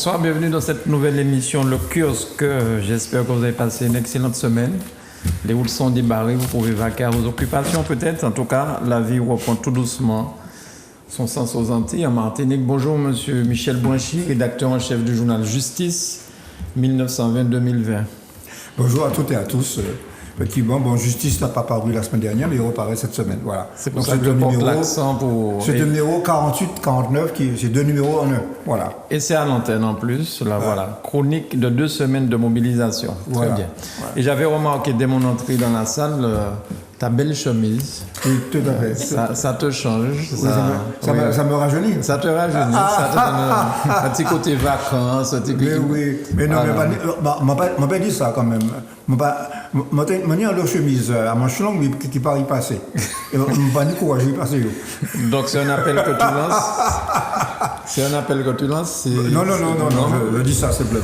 Bonsoir, bienvenue dans cette nouvelle émission Le Kiosque. J'espère que vous avez passé une excellente semaine. Les routes sont débarrées, vous pouvez vaquer à vos occupations peut-être. En tout cas, la vie reprend tout doucement son sens aux Antilles, en Martinique. Bonjour, monsieur Michel Bouanchy, rédacteur en chef du journal Justice 1920-2020. Bonjour à toutes et à tous. Effectivement, Justice n'a pas paru la semaine dernière, mais il reparaît cette semaine. Voilà. C'est pour ça que je porte l'accent pour... C'est le numéro 48-49, c'est 2 numéros en un. Voilà. Et c'est à l'antenne en plus, là, voilà. Chronique de 2 semaines de mobilisation. Très bien. Voilà. Et j'avais remarqué dès mon entrée dans la salle, ta belle chemise. Oui, tout à fait. Ça te change. Ça me rajeunit. Ça te rajeunit. Ça te donne un petit côté vacances. Mais non, m'a pas dit ça quand même. M'a dit en chemise à manche longue, mais qui part y passer. Et m'a pas dit courage y passer. Donc c'est un appel que tu lances. C'est un appel que tu lances. Non, je dis ça simplement.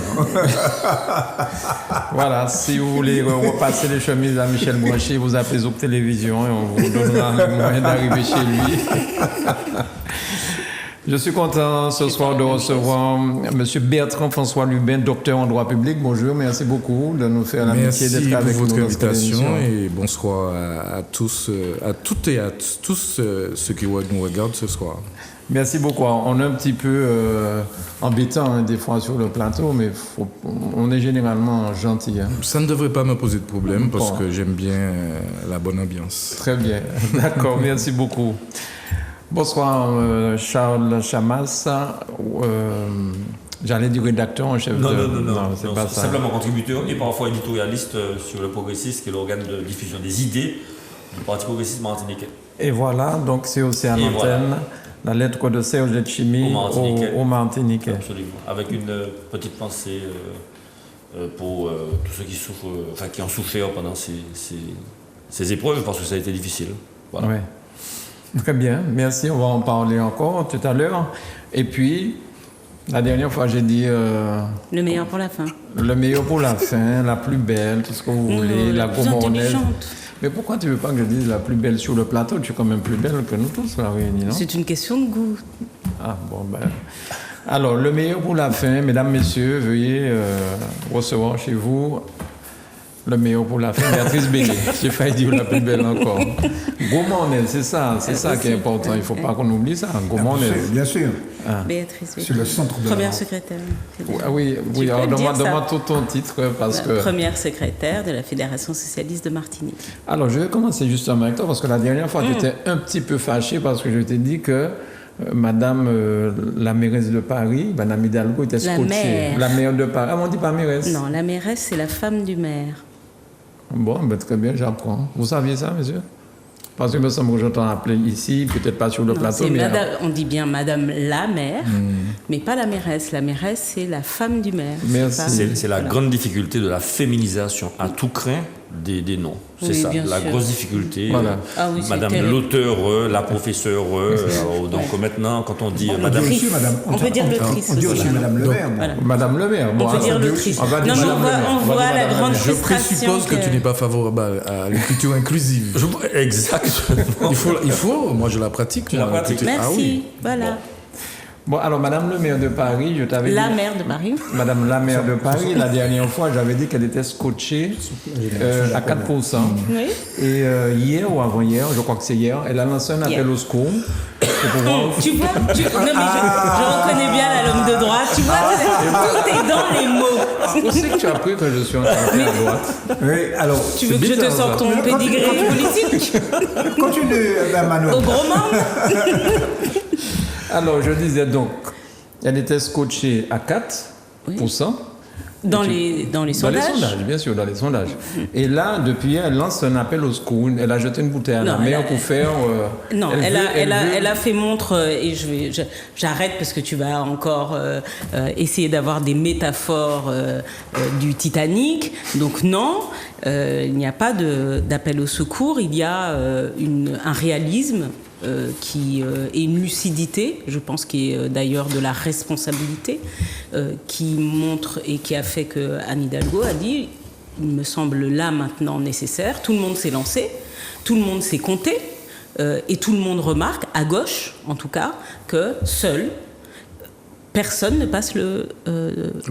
Voilà, si vous voulez repasser les chemises à Michel Bouanchy, vous appelez Zouk Télévision et on vous donnera le moyen d'arriver chez lui. Je suis content ce soir de recevoir M. Bertrand François Lubin, docteur en droit public. Bonjour, merci beaucoup de nous faire l'amitié d'être avec nous. Merci pour votre invitation et bonsoir à tous, à toutes et à tous ceux qui nous regardent ce soir. Merci beaucoup. On est un petit peu embêtant des fois sur le plateau, mais on est généralement gentil. Ça ne devrait pas me poser de problème parce que j'aime bien la bonne ambiance. Très bien, d'accord, merci beaucoup. Bonsoir Charles Chamas, j'allais dire rédacteur en chef Non, c'est pas ça. Simplement contributeur et parfois éditorialiste sur le Progressiste, qui est l'organe de diffusion des idées du Parti Progressiste martiniquais. Et voilà, donc c'est aussi à l'antenne. Voilà. La lettre de Serge Letchimy au Martiniquais. Absolument. Avec une petite pensée pour tous ceux qui souffrent, qui ont souffert pendant ces épreuves, parce que ça a été difficile. Voilà. Ouais. Très bien, merci. On va en parler encore tout à l'heure. Et puis, la dernière fois, j'ai dit... le meilleur pour la fin. Le meilleur pour la fin, la plus belle, tout ce que vous voulez, la gourmandaise. Mais pourquoi tu ne veux pas que je dise la plus belle sur le plateau? Tu es quand même plus belle que nous tous, la réunie, non? C'est une question de goût. Ah, bon, ben... Alors, le meilleur pour la fin, mesdames, messieurs, veuillez recevoir chez vous le meilleur pour la fin, Béatrice Béguet. J'ai failli dire la plus belle encore. Gourmandaise, c'est ça qui est important. Il ne faut pas qu'on oublie ça, gourmandaise. Bien sûr. Ah. Béatrice Béguet. C'est le centre de première secrétaire. Oui, alors demande tout ton titre parce que... Première secrétaire de la Fédération Socialiste de Martinique. Alors, je vais commencer justement avec toi parce que la dernière fois, tu étais un petit peu fâchée parce que je t'ai dit que Madame la mairesse de Paris, Madame Hidalgo, était scotchée. La maire de Paris. Ah, on dit pas mairesse. Non, la mairesse, c'est la femme du maire. Bon, ben très bien, j'apprends. Vous saviez ça, monsieur? Parce que me semble que j'entends appeler ici, peut-être pas sur le plateau. Mais on dit bien Madame la maire, mais pas la mairesse. La mairesse, c'est la femme du maire. Merci. C'est la grande difficulté de la féminisation à tout craint des noms. C'est ça, la grosse difficulté. Voilà. Madame l'auteur, la professeure. Donc maintenant, quand on dit Madame... On peut dire l'autrice. On dit aussi Madame le maire. Voilà. Madame le maire. On peut dire l'autrice. Non, mais on voit la grande Je frustration. présuppose que tu n'es pas favorable à l'écriture inclusive. Exactement. Il faut, moi je la pratique. Merci, oui. voilà. Bon, alors, Madame le maire de Paris, je t'avais dit... La maire de Paris. Madame la maire de Paris, la dernière fois, j'avais dit qu'elle était scotchée à 4%. Oui. Et hier ou avant-hier, je crois que c'est hier, elle a lancé un appel au secours. Tu vois, non mais je reconnais bien la langue de droite. Tu vois, tout est dans les mots. Où c'est que tu as appris que je suis en train de faire à droite? Oui, alors... Tu veux que je te sorte ton pédigré politique? Continue, Manon. Au gros monde. Alors, je disais donc, elle était scotchée à 4%. Dans les sondages. Dans les sondages, bien sûr, dans les sondages. Et là, depuis hier, elle lance un appel au secours. Elle a jeté une bouteille à la mer pour faire... non, elle a fait montre, et j'arrête parce que tu vas encore essayer d'avoir des métaphores du Titanic. Donc non, il n'y a pas d'appel au secours, il y a un réalisme qui est une lucidité, je pense, qui est d'ailleurs de la responsabilité, qui montre et qui a fait que Anne Hidalgo a dit, il me semble là maintenant nécessaire, tout le monde s'est lancé, tout le monde s'est compté, et tout le monde remarque, à gauche en tout cas, que seul personne ne passe le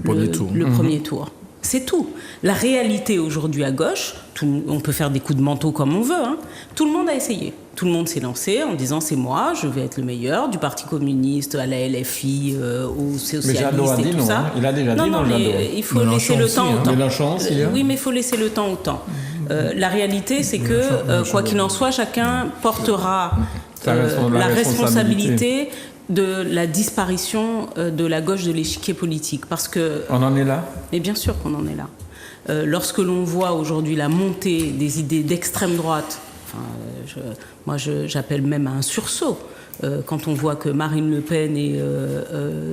premier tour. C'est tout. La réalité aujourd'hui à gauche, on peut faire des coups de manteau comme on veut, hein, tout le monde a essayé. Tout le monde s'est lancé en disant c'est moi, je vais être le meilleur, du Parti communiste à la LFI, aux socialistes et tout ça. Il a déjà dit non, mais il faut laisser le temps au temps. Mélenchon aussi, hein. Oui, mais il faut laisser le temps au temps. La réalité, c'est que, quoi qu'il en soit, chacun portera la responsabilité de la disparition de la gauche de l'échiquier politique. Parce que, on en est là ? Mais bien sûr qu'on en est là. Lorsque l'on voit aujourd'hui la montée des idées d'extrême droite, j'appelle même à un sursaut. Quand on voit que Marine Le Pen et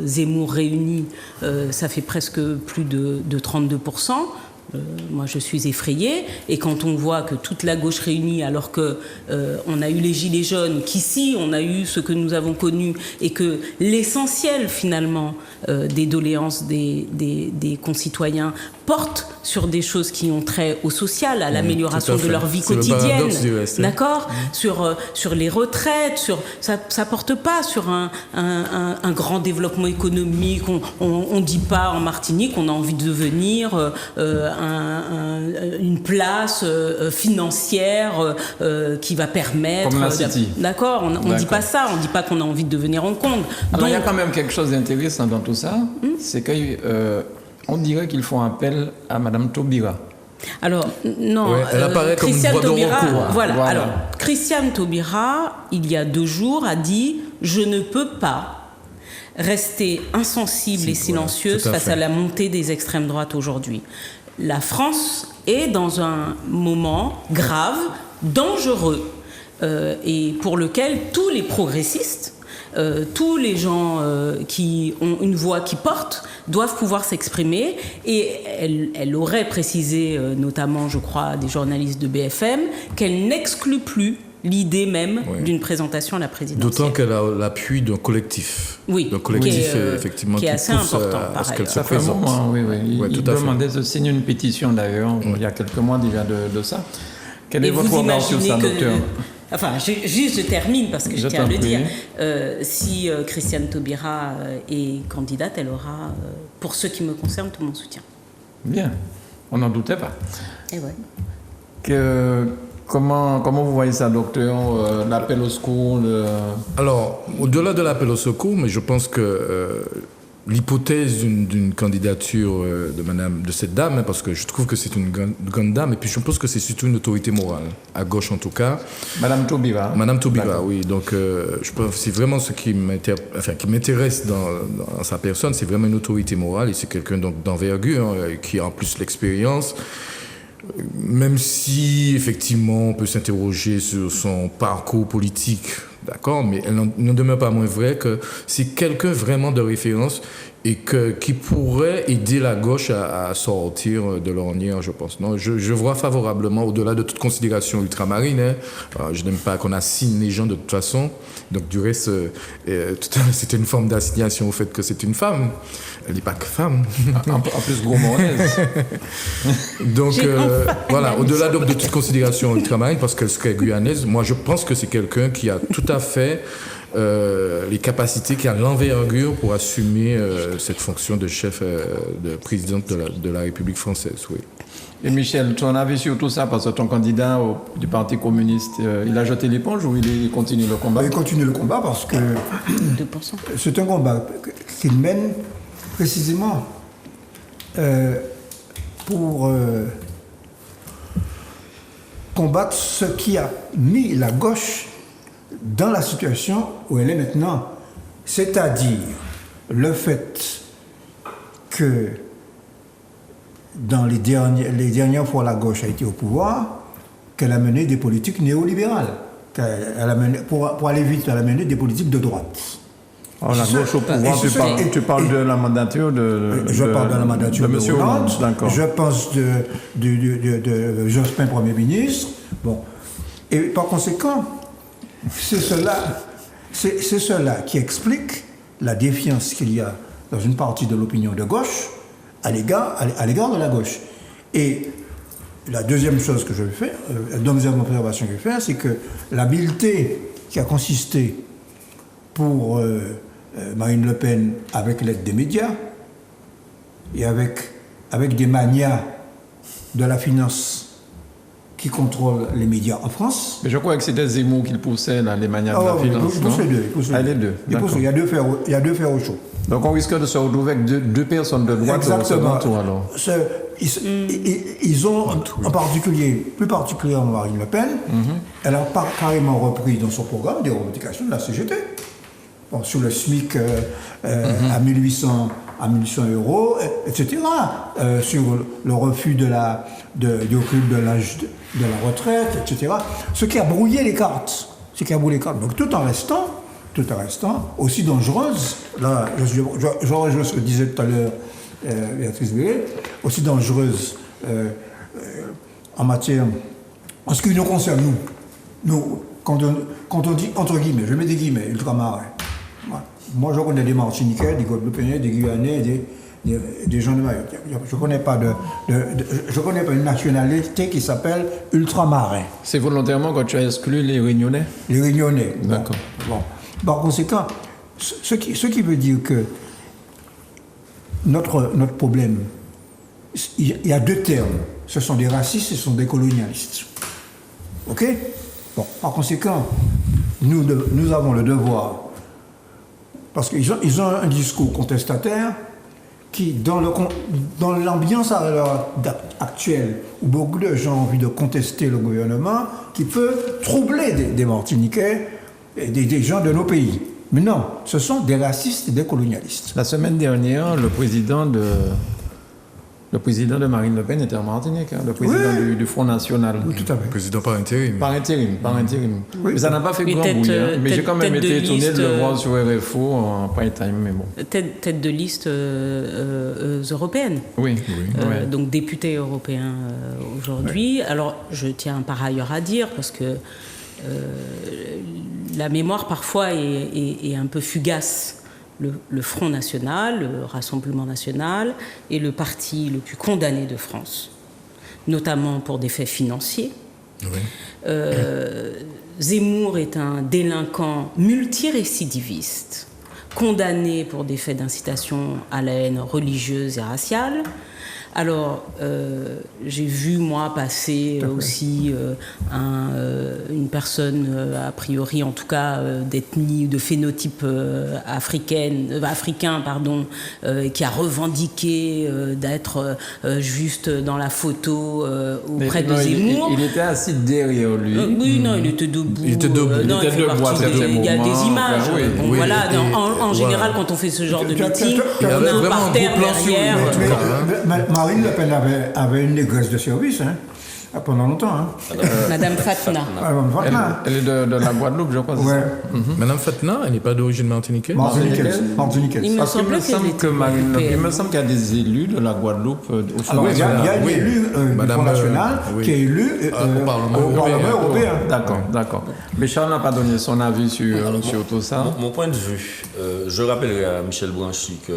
Zemmour réunis, ça fait presque plus de 32%. Moi, je suis effrayée. Et quand on voit que toute la gauche réunie, alors que on a eu les gilets jaunes, qu'ici on a eu ce que nous avons connu, et que l'essentiel finalement des doléances des concitoyens porte sur des choses qui ont trait au social, à l'amélioration de leur vie quotidienne, d'accord, sur les retraites, ça porte pas sur un grand développement économique. On dit pas en Martinique on a envie de devenir une place financière qui va permettre. Comme la City. D'accord, on dit pas ça, on dit pas qu'on a envie de devenir Hong Kong. Alors il y a quand même quelque chose d'intéressant dans tout ça, c'est que on dirait qu'ils font appel à Madame Taubira. Alors, non, ouais, elle apparaît comme Christiane Taubira, voilà. Alors, Christiane Taubira, il y a 2 jours, a dit « Je ne peux pas rester insensible et silencieuse face à la montée des extrêmes droites aujourd'hui. La France est dans un moment grave, dangereux, et pour lequel tous les progressistes, tous les gens qui ont une voix qui porte doivent pouvoir s'exprimer. Et elle aurait précisé, notamment, je crois, des journalistes de BFM, qu'elle n'exclut plus l'idée même d'une présentation à la présidentielle. D'autant qu'elle a l'appui d'un collectif. Oui, d'un collectif effectivement qui est assez important. À ce qu'elle se Ça fait un présente. moment, oui. Il tout à demandait de signer une pétition d'ailleurs, il y a quelques mois déjà de ça. Quel est votre regard sur ça, docteur ? Enfin, je termine parce que je tiens à le dire. Si Christiane Taubira est candidate, elle aura, pour ce qui me concerne, tout mon soutien. Bien, on n'en doutait pas. Et ouais. Comment vous voyez ça, docteur, l'appel au secours Alors, au-delà de l'appel au secours, mais je pense que l'hypothèse d'une candidature de cette dame, parce que je trouve que c'est une grande dame, et puis je pense que c'est surtout une autorité morale, à gauche en tout cas. Madame Taubira. Madame Taubira, oui. Donc, je pense que c'est vraiment ce qui m'intéresse dans sa personne, c'est vraiment une autorité morale, et c'est quelqu'un d'envergure, qui a en plus l'expérience. Même si, effectivement, on peut s'interroger sur son parcours politique, d'accord, mais elle n'en demeure pas moins vrai que c'est quelqu'un vraiment de référence et qui pourrait aider la gauche à sortir de l'ornière, je pense. Non, je vois favorablement, au-delà de toute considération ultramarine, je n'aime pas qu'on assigne les gens de toute façon, donc du reste, c'était une forme d'assignation au fait que c'est une femme. Elle n'est pas que femme. En plus, gros monaise. Donc, voilà, au-delà de toute considération ultramarine, parce qu'elle serait guyanaise, moi je pense que c'est quelqu'un qui a tout à fait les capacités, qui a l'envergure pour assumer cette fonction de chef, de présidente de la République française, oui. Et Michel, ton avis sur tout ça, parce que ton candidat du Parti communiste, il a jeté l'éponge ou il continue le combat ? Il continue le combat parce que 2%. C'est un combat qu'il mène précisément pour combattre ce qui a mis la gauche dans la situation où elle est maintenant. C'est-à-dire le fait que dans les dernières fois la gauche a été au pouvoir, qu'elle a mené des politiques néolibérales. Pour aller vite, elle a mené des politiques de droite. Alors, la gauche au pouvoir, tu parles de la mandature je parle de la mandature de M. Hollande. Je pense de Jospin, Premier ministre. Bon. Et par conséquent, c'est cela qui explique la défiance qu'il y a dans une partie de l'opinion de gauche à l'égard de la gauche. Et la deuxième chose que je vais faire, la deuxième observation que je vais faire, c'est que l'habileté qui a consisté pour Marine Le Pen avec l'aide des médias et avec des manias de la finance qui contrôlent les médias en France. Mais je crois que c'était Zemmour qui le poussait, là, les manières de la finance. Il pousse les deux. Les deux. Il y a deux fers au chaud. Donc on risque de se retrouver avec deux personnes de droite au second tour alors. Ils ont, plus particulièrement Marine Le Pen, elle a carrément repris dans son programme des revendications de la CGT. Bon, sur le SMIC à 1800 euros, etc. Sur le refus du recul de l'âge de la retraite, etc. Ce qui a brouillé les cartes. Donc tout en restant aussi dangereuse, là, je rejoins ce que disait tout à l'heure Béatrice Béret, aussi dangereuse en ce qui nous concerne, nous quand on dit, entre guillemets, je mets des guillemets, ultramarins. Moi, je connais des Martiniquais, des Guadeloupéens, des Guyanais, des gens de Mayotte. Je connais pas une nationalité qui s'appelle ultramarin. C'est volontairement quand tu as exclu les Réunionnais? Les Réunionnais. D'accord. Bon. Par conséquent, ce qui veut dire que notre problème, il y a deux termes. Ce sont des racistes et ce sont des colonialistes. OK? Bon, par conséquent, nous avons le devoir, parce qu'ils ont un discours contestataire qui, dans l'ambiance à l'heure actuelle, où beaucoup de gens ont envie de contester le gouvernement, qui peut troubler des Martiniquais et des gens de nos pays. Mais non, ce sont des racistes et des colonialistes. La semaine dernière, le président de Marine Le Pen était en Martinique, le président du Front National. Oui, tout à fait. Président par intérim. Par intérim. Oui. Mais ça n'a pas fait grand bruit. Mais j'ai quand même été étonné de le voir sur RFO en prime time. Mais bon. Tête de liste européenne. Oui. Donc député européen aujourd'hui. Alors je tiens par ailleurs à dire, parce que la mémoire parfois est un peu fugace. Le Front National, le Rassemblement National, est le parti le plus condamné de France, notamment pour des faits financiers. Oui. Zemmour est un délinquant multirécidiviste, condamné pour des faits d'incitation à la haine religieuse et raciale. Alors, j'ai vu, moi, passer aussi une personne, a priori, en tout cas, d'ethnie, de phénotype africain, qui a revendiqué d'être juste dans la photo auprès de Zemmour. Il était assis derrière lui. Oui, non, il était debout. Il était debout. Non, il y a des images. Oui, voilà, en général, quand on fait ce genre de meeting, on a un parterre derrière. Marine Le Pen avait une négresse de service pendant longtemps. Madame Fatna. Elle est de la Guadeloupe, je crois. Ouais. Madame Fatna, elle n'est pas d'origine martiniquaise. Martiniquaise. Il me semble qu'il y a des élus de la Guadeloupe. Alors, il y a un élu du Front National qui est élu au Parlement européen. D'accord. Mais Charles n'a pas donné son avis sur tout ça. Mon point de vue, je rappellerai à Michel Bouanchy que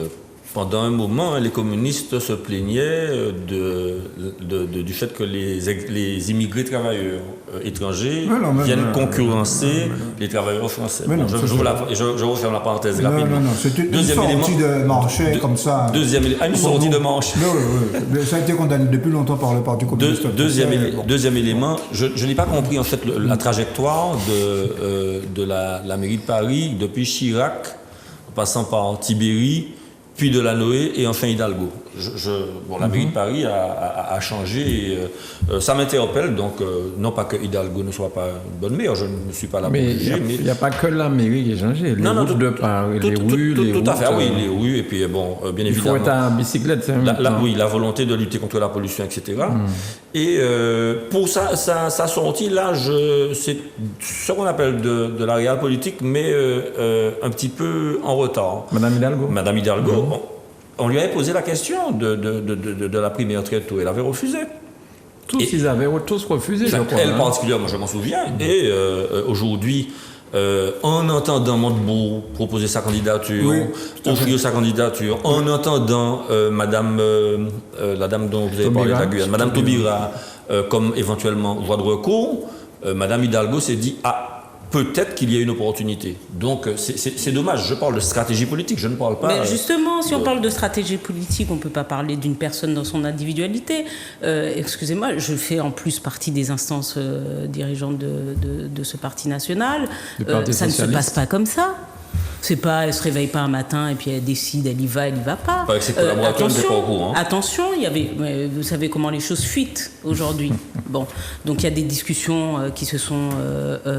pendant un moment, les communistes se plaignaient du fait que les immigrés travailleurs étrangers viennent concurrencer les travailleurs français. Je referme la parenthèse rapidement. Non, c'est une sortie de marché comme ça. Une sortie de marché. Oui. Ça a été condamné depuis longtemps par le Parti communiste. Deuxième élément, je n'ai pas compris en fait la trajectoire de la mairie de Paris depuis Chirac, en passant par Tibéri, puis Delanoë et enfin Hidalgo. La mairie de Paris a changé et ça m'interpelle, donc non pas que Hidalgo ne soit pas une bonne maire, je ne suis pas là pour juger. Mais il n'y a pas que la mairie qui a changé, les routes de Paris, les rues, tout à fait, oui, les rues, et puis bien évidemment... Il faut être à bicyclette. La volonté de lutter contre la pollution, etc. Et pour sa sortie, là, c'est ce qu'on appelle de la réelle politique, mais un petit peu en retard. Madame Hidalgo, on lui avait posé la question de la primaire très tôt. Elle avait refusé. Ils avaient tous refusé, je crois. Elle particulièrement, je m'en souviens. Et aujourd'hui, en entendant Montebourg proposer sa candidature, offrir sa candidature, en entendant la dame dont vous avez parlé de la Guyane, Madame Taubira, comme éventuellement voie de recours, Madame Hidalgo s'est dit « Ah, peut-être qu'il y a une opportunité. Donc c'est dommage, je parle de stratégie politique, je ne parle pas... Mais justement, si on parle de stratégie politique, on ne peut pas parler d'une personne dans son individualité. Excusez-moi, je fais en plus partie des instances dirigeantes de ce parti national. Ça ne se passe pas comme ça. C'est pas, elle se réveille pas un matin et puis elle décide, elle y va pas. Avec ses collaborateurs, attention, il y avait, vous savez comment les choses fuitent aujourd'hui. Bon, donc il y a des discussions qui se sont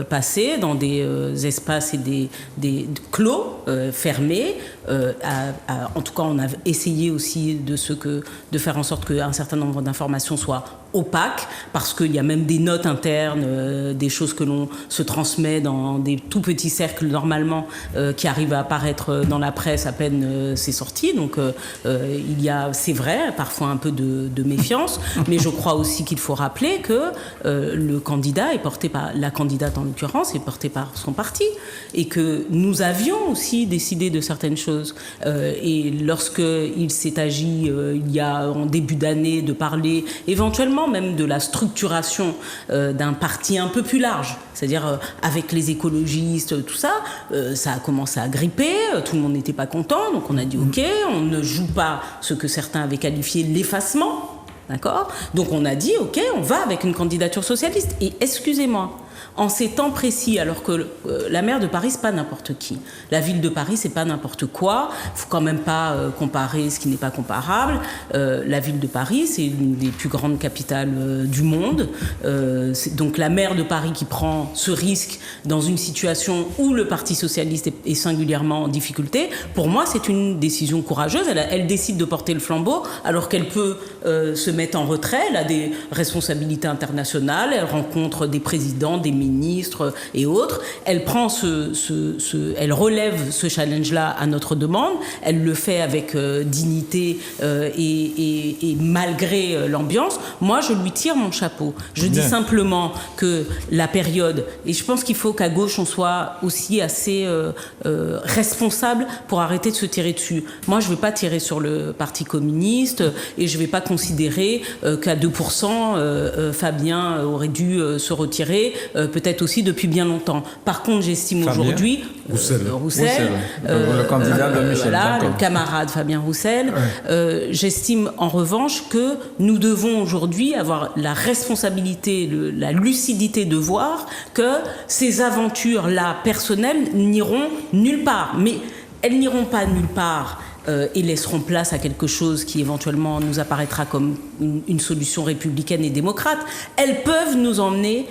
passées dans des espaces et des clos fermés. En tout cas, on a essayé aussi de faire en sorte qu'un certain nombre d'informations soient opaques, parce qu'il y a même des notes internes, des choses que l'on se transmet dans des tout petits cercles normalement qui arrivent à apparaître dans la presse à peine c'est sorti. Donc il y a, c'est vrai, parfois un peu de méfiance, mais je crois aussi qu'il faut rappeler que le candidat est porté par, la candidate en l'occurrence, est portée par son parti, et que nous avions aussi décidé de certaines choses. Et lorsqu'il s'est agi, il y a en début d'année, de parler éventuellement même de la structuration d'un parti un peu plus large, c'est-à-dire avec les écologistes, tout ça, ça a commencé à gripper, tout le monde n'était pas content, donc on a dit ok, on ne joue pas ce que certains avaient qualifié l'effacement, d'accord ? Donc on a dit ok, on va avec une candidature socialiste. Et excusez-moi, en ces temps précis, alors que la maire de Paris, c'est pas n'importe qui. La ville de Paris, c'est pas n'importe quoi. Il faut quand même pas comparer ce qui n'est pas comparable. La ville de Paris, c'est une des plus grandes capitales du monde. Donc la maire de Paris qui prend ce risque dans une situation où le Parti socialiste est singulièrement en difficulté, pour moi, c'est une décision courageuse. Elle décide de porter le flambeau alors qu'elle peut se mettre en retrait. Elle a des responsabilités internationales. Elle rencontre des présidents, des ministres et autres. Elle prend elle relève ce challenge-là à notre demande. Elle le fait avec dignité et malgré l'ambiance. Moi, je lui tire mon chapeau. Je dis simplement que la période, et je pense qu'il faut qu'à gauche, on soit aussi assez responsable pour arrêter de se tirer dessus. Moi, je ne veux pas tirer sur le Parti communiste et je ne vais pas considérer qu'à 2%, Fabien aurait dû se retirer, peut-être aussi depuis bien longtemps. Par contre, j'estime aujourd'hui Roussel, le candidat de Michel, voilà, le camarade Fabien Roussel. J'estime en revanche que nous devons aujourd'hui avoir la responsabilité, la lucidité de voir que ces aventures-là personnelles n'iront nulle part. Mais elles n'iront pas nulle part et laisseront place à quelque chose qui éventuellement nous apparaîtra comme une solution républicaine et démocrate. Elles peuvent nous emmener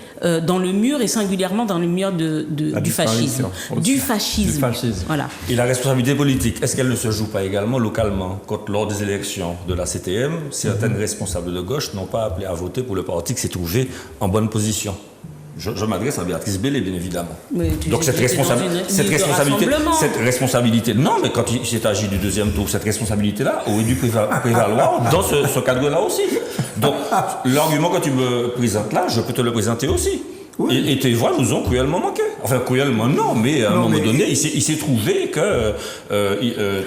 dans le mur, et singulièrement dans le mur du fascisme. Du fascisme. Voilà. Et la responsabilité politique, est-ce qu'elle ne se joue pas également localement? Quand lors des élections de la CTM, certaines responsables de gauche n'ont pas appelé à voter pour le parti qui s'est trouvé en bonne position. Je m'adresse à Béatrice Bellé, bien évidemment. Donc cette responsabilité, non, mais quand il s'est agi du deuxième tour, cette responsabilité-là aurait dû prévaloir dans ce cadre-là aussi. Donc l'argument que tu me présentes là, je peux te le présenter aussi. Oui. Et tes voix nous ont cruellement manqué. Enfin, cruellement, non, mais à un moment donné, il s'est trouvé que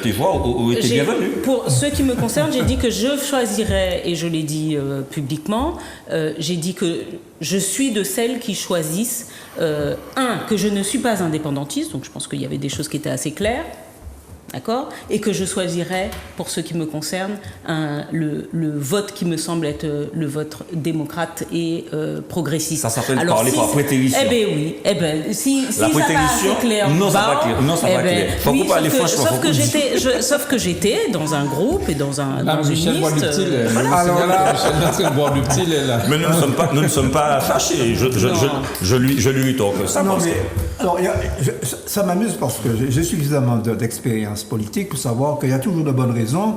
tes voix auraient été bienvenues. Pour ce qui me concerne, j'ai dit que je choisirais, et je l'ai dit publiquement, j'ai dit que je suis de celles qui choisissent, que je ne suis pas indépendantiste, donc je pense qu'il y avait des choses qui étaient assez claires, d'accord, et que je choisirais, pour ce qui me concerne, le vote qui me semble être le vote démocrate et progressiste. Ça s'appelle parler par prétérition. Eh bien oui, si la ça pas assez clair, non, ça va clair. Non, ça va clair. Faut pas aller franchement. Sauf que j'étais dans un groupe et dans une liste. Alors là, Michel boit du petit lait là. Mais nous ne sommes pas fâchés. Je lui rétorque ça. Non, mais alors, ça m'amuse parce que j'ai suffisamment d'expérience politique pour savoir qu'il y a toujours de bonnes raisons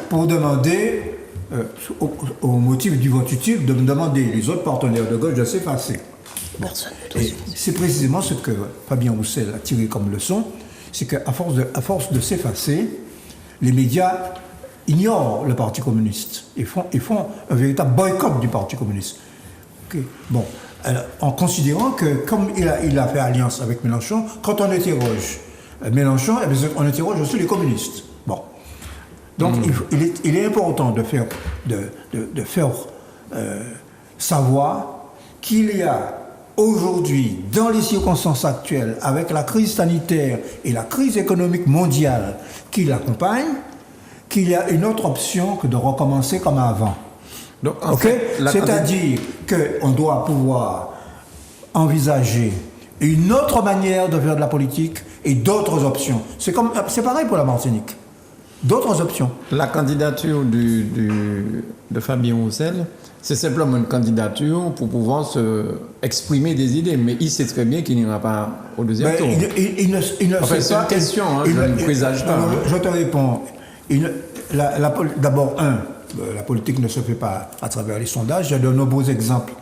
pour demander, au motif du vote utile, de me demander les autres partenaires de gauche de s'effacer. Bon. Et c'est précisément ce que Fabien Roussel a tiré comme leçon, c'est qu'à force de s'effacer, les médias ignorent le Parti communiste et font un véritable boycott du Parti communiste. Okay. Bon. Alors, en considérant que, comme il a fait alliance avec Mélenchon, quand on interroge Mélenchon, on interroge aussi les communistes. Bon. Donc, il est important de faire savoir qu'il y a aujourd'hui, dans les circonstances actuelles, avec la crise sanitaire et la crise économique mondiale qui l'accompagne, qu'il y a une autre option que de recommencer comme avant. Donc, C'est-à-dire qu'on doit pouvoir envisager une autre manière de faire de la politique et d'autres options. C'est pareil pour la Martinique. D'autres options. La candidature de Fabien Roussel, c'est simplement une candidature pour pouvoir se exprimer des idées, mais il sait très bien qu'il n'ira pas au deuxième tour. Il ne sait pas. C'est une question, je ne présage pas. Je te réponds. D'abord, la politique ne se fait pas à travers les sondages. Il y a de nombreux exemples,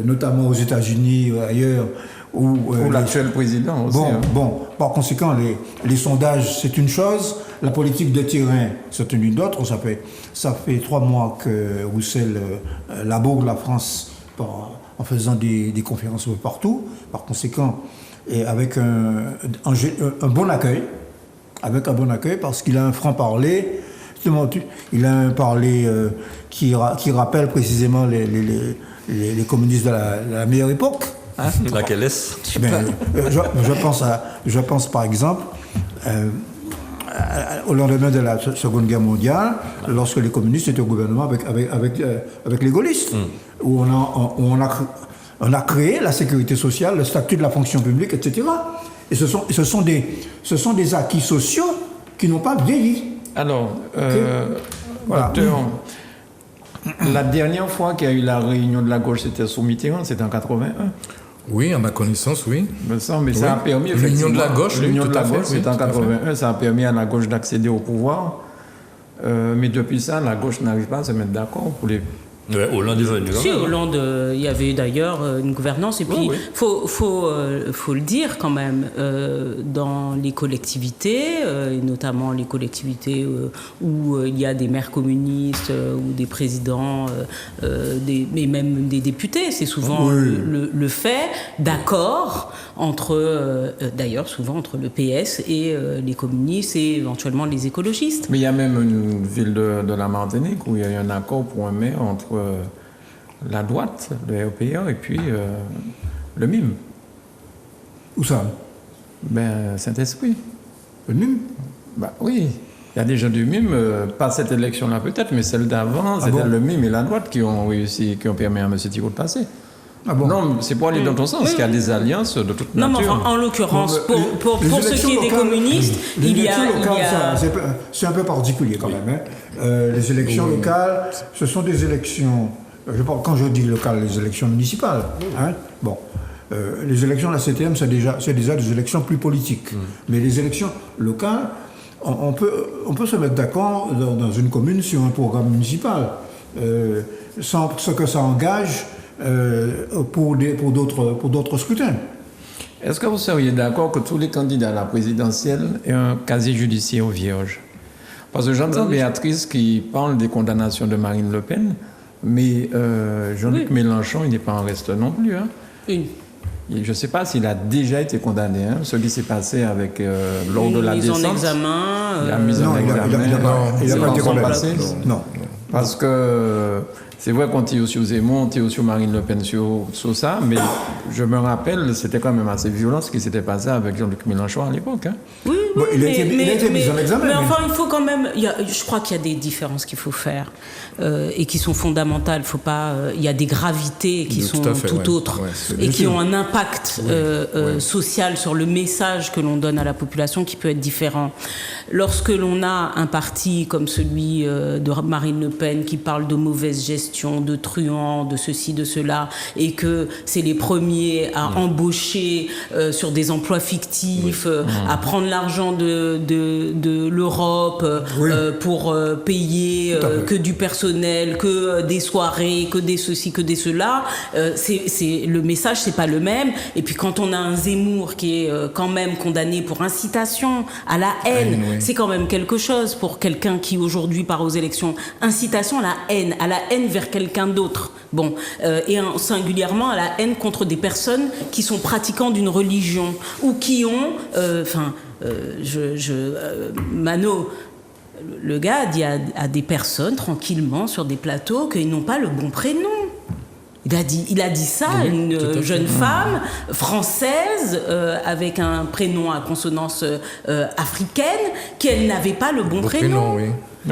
notamment aux États-Unis, ailleurs. Ou l'actuel président aussi. Par conséquent, les sondages, c'est une chose. La politique de terrain, c'est une autre. Ça fait 3 mois que Roussel laboure la France en faisant des conférences partout. Par conséquent, et avec un bon accueil, parce qu'il a un franc-parler. Il a un parler qui rappelle précisément les communistes de la meilleure époque. Hein? Laquelle est-ce? Je pense par exemple au lendemain de la Seconde Guerre mondiale, lorsque les communistes étaient au gouvernement avec les gaullistes, où on a créé la sécurité sociale, le statut de la fonction publique, etc. Et ce sont des acquis sociaux qui n'ont pas vieilli. Alors, voilà. Docteur, la dernière fois qu'il y a eu la réunion de la gauche, c'était sous Mitterrand, c'était en 81. Oui, à ma connaissance, oui. Mais ça a permis... L'union de la gauche, l'union de la gauche, oui, c'était en 81, ça a permis à la gauche d'accéder au pouvoir. Mais depuis ça, la gauche n'arrive pas à se mettre d'accord pour les... Ouais, Hollande est venu. Si, Hollande, il y avait d'ailleurs une gouvernance. Et puis, faut le dire quand même, dans les collectivités, et notamment les collectivités où il y a des maires communistes ou des présidents, mais même des députés, c'est souvent le fait d'accord entre, d'ailleurs souvent entre le PS et les communistes et éventuellement les écologistes. Mais il y a même une ville de la Martinique où il y a eu un accord pour un maire entre la droite, le RPA, et puis le MIM. Où ça? Saint-Esprit. Le MIM? Oui. Il y a des gens du MIM, pas cette élection-là peut-être, mais celle d'avant, c'était le MIM et la droite qui ont réussi, qui ont permis à M. Thibault de passer. Non, c'est pour aller dans ton sens, qu'il y a des alliances de toute nature. Non, mais enfin, en l'occurrence, pour ce qui est des communistes, il y a... C'est un peu particulier quand même. Les élections locales, ce sont des élections... Quand je dis locales, les élections municipales. Les élections de la CTM, c'est déjà des élections plus politiques. Mais les élections locales, on peut se mettre d'accord dans une commune sur un programme municipal, sans ce que ça engage pour d'autres scrutins. Est-ce que vous seriez d'accord que tous les candidats à la présidentielle aient un casier judiciaire vierge? Parce que j'entends Béatrice qui parle des condamnations de Marine Le Pen, mais Jean-Luc Mélenchon, il n'est pas en reste non plus. Hein. Je ne sais pas s'il a déjà été condamné. Ce qui s'est passé avec lors de la descente. Mise en examen. La mise en examen. Il n'a pas été condamné. Non. Parce que c'est vrai qu'on tire sur Zemmour, on tire sur Marine Le Pen sur ça, mais je me rappelle, c'était quand même assez violent ce qui s'était passé avec Jean-Luc Mélenchon à l'époque. Hein. Oui, il a été mis en examen. Mais enfin, il faut quand même... je crois qu'il y a des différences qu'il faut faire et qui sont fondamentales. Faut pas, il y a des gravités qui sont tout autres et qui ont un impact social sur le message que l'on donne à la population qui peut être différent. Lorsque l'on a un parti comme celui de Marine Le Pen qui parle de mauvaise gestion, de truands, de ceci, de cela, et que c'est les premiers à embaucher sur des emplois fictifs, à prendre l'argent de l'Europe pour payer que du personnel, que des soirées, que des ceci, que des cela, le message c'est pas le même. Et puis quand on a un Zemmour qui est quand même condamné pour incitation à la haine, c'est quand même quelque chose pour quelqu'un qui aujourd'hui part aux élections. Incitation à la haine vers quelqu'un d'autre. Et singulièrement à la haine contre des personnes qui sont pratiquants d'une religion ou qui ont... Mano, le gars dit à des personnes tranquillement sur des plateaux qu'ils n'ont pas le bon prénom. Il a dit ça à une jeune femme française avec un prénom à consonance africaine, qu'elle n'avait pas le bon prénom. Oui.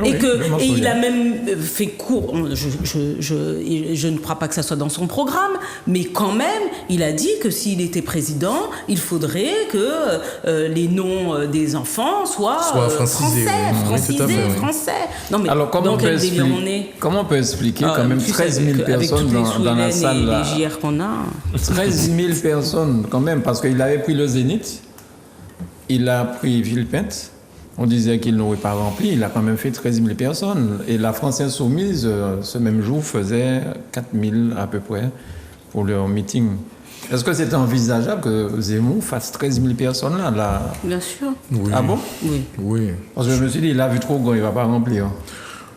Et il a même fait court, je ne crois pas que ça soit dans son programme, mais quand même, il a dit que s'il était président, il faudrait que les noms des enfants soient francisés. Français. Non, mais alors, comment on peut expliquer quand même 13 000 personnes dans la salle là, les JR qu'on a. 13 000 personnes quand même, parce qu'il avait pris le Zénith, il a pris Villepinte. On disait qu'il n'aurait pas rempli, il a quand même fait 13 000 personnes. Et la France Insoumise, ce même jour, faisait 4 000 à peu près pour leur meeting. Est-ce que c'est envisageable que Zemmour fasse 13 000 personnes là? Bien sûr. Oui. Ah bon? Oui. Parce que je me suis dit, il a vu trop grand, il ne va pas remplir.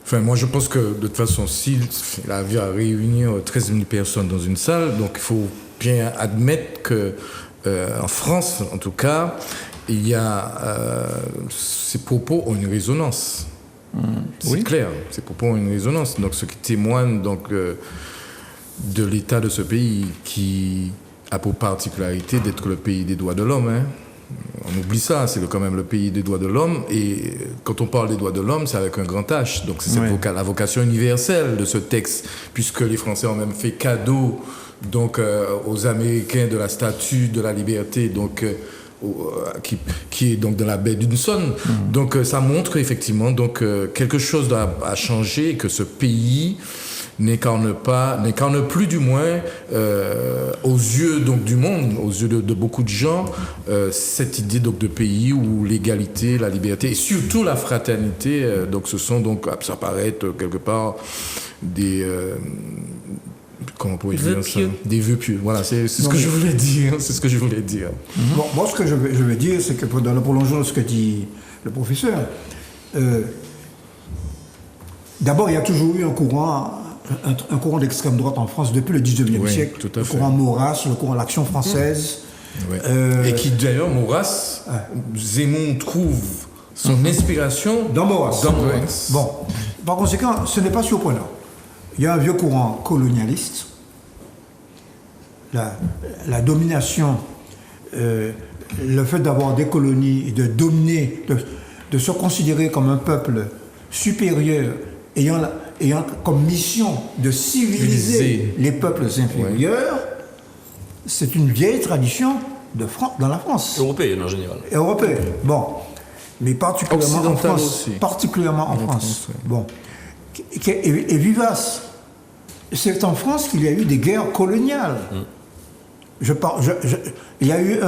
Enfin, moi, je pense que de toute façon, s'il avait à réunir 13 000 personnes dans une salle, donc il faut bien admettre que, en France, en tout cas, il y a ces propos ont une résonance. C'est clair, ces propos ont une résonance. Donc, ce qui témoigne donc de l'état de ce pays qui a pour particularité d'être le pays des droits de l'homme. Hein. On oublie ça, c'est quand même le pays des droits de l'homme. Et quand on parle des droits de l'homme, c'est avec un grand H. Donc, c'est la vocation universelle de ce texte, puisque les Français ont même fait cadeau donc, aux Américains de la statue de la liberté. Donc, qui est donc dans la baie d'Hudson. Donc ça montre effectivement donc quelque chose a changé et que ce pays n'incarne plus du moins aux yeux donc du monde, aux yeux de beaucoup de gens, cette idée donc de pays où l'égalité, la liberté et surtout la fraternité donc ce sont donc ça paraît quelque part des comment on pourrait dire ça? Des vœux pieux. Voilà, c'est ce que je voulais dire. C'est ce que je voulais dire. Bon, moi, ce que je veux dire, c'est que dans le prolongement de ce que dit le professeur, d'abord, il y a toujours eu un courant d'extrême droite en France depuis le 19e siècle. Tout à fait. Le courant Maurras, le courant L'Action française. Et qui, d'ailleurs, Maurras, Zemmour trouve son inspiration dans Maurras. Bon, par conséquent, ce n'est pas surprenant. Il y a un vieux courant colonialiste, la domination, le fait d'avoir des colonies et de dominer, de se considérer comme un peuple supérieur, ayant comme mission de civiliser les peuples inférieurs, c'est une vieille tradition dans la France. Européenne en général. Européenne, bon. Mais particulièrement en France. Aussi. Particulièrement en France. Bon. Et vivace. C'est en France qu'il y a eu des guerres coloniales. Il y a eu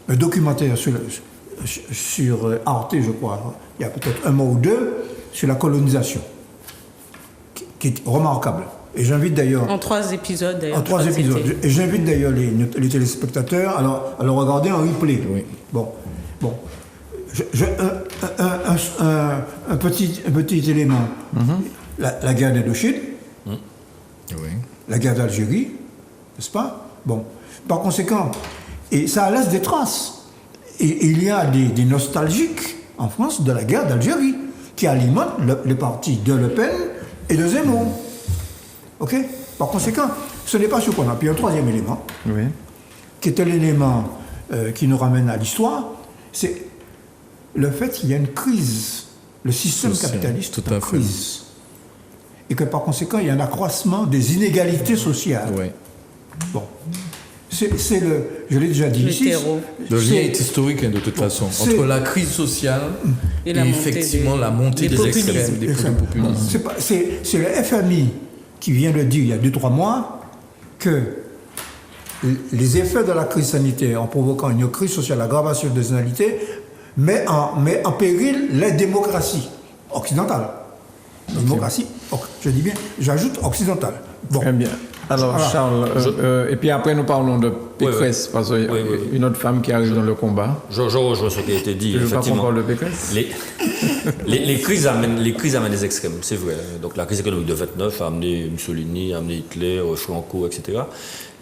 un documentaire sur Arte, je crois, il y a peut-être un mois ou deux, sur la colonisation, qui est remarquable. Et j'invite d'ailleurs... En 3 épisodes, d'ailleurs. En 3 épisodes. Et j'invite d'ailleurs les téléspectateurs à le regarder en replay. Oui. Bon. Un petit élément. La guerre d'Indochine, la guerre d'Algérie, n'est-ce pas? Bon. Par conséquent, et ça laisse des traces. Et il y a des nostalgiques en France de la guerre d'Algérie qui alimentent les partis de Le Pen et de Zemmour. OK? Par conséquent, ce n'est pas surprenant. Puis un troisième élément, qui était l'élément qui nous ramène à l'histoire, c'est le fait qu'il y a une crise. Le système capitaliste est en crise. Et que par conséquent, il y a un accroissement des inégalités sociales. Bon. Je l'ai déjà dit ici. Le lien est historique de toute façon entre la crise sociale et effectivement la montée des extrêmes, des populismes. C'est le FMI qui vient de dire il y a 2-3 mois que les effets de la crise sanitaire en provoquant une crise sociale, l'aggravation des inégalités, met en péril les démocraties occidentales. Démocratie, je dis bien, j'ajoute occidentale. Bon. Très bien. Alors, Charles, et puis après nous parlons de Pécresse, parce qu'il y a une autre femme qui arrive dans le combat. Je rejoins ce qui a été dit. Je ne veux pas qu'on effectivement. parle de Pécresse. Les crises amènent des extrêmes, c'est vrai. Donc la crise économique de 29 a amené Mussolini, a amené Hitler, Franco, etc.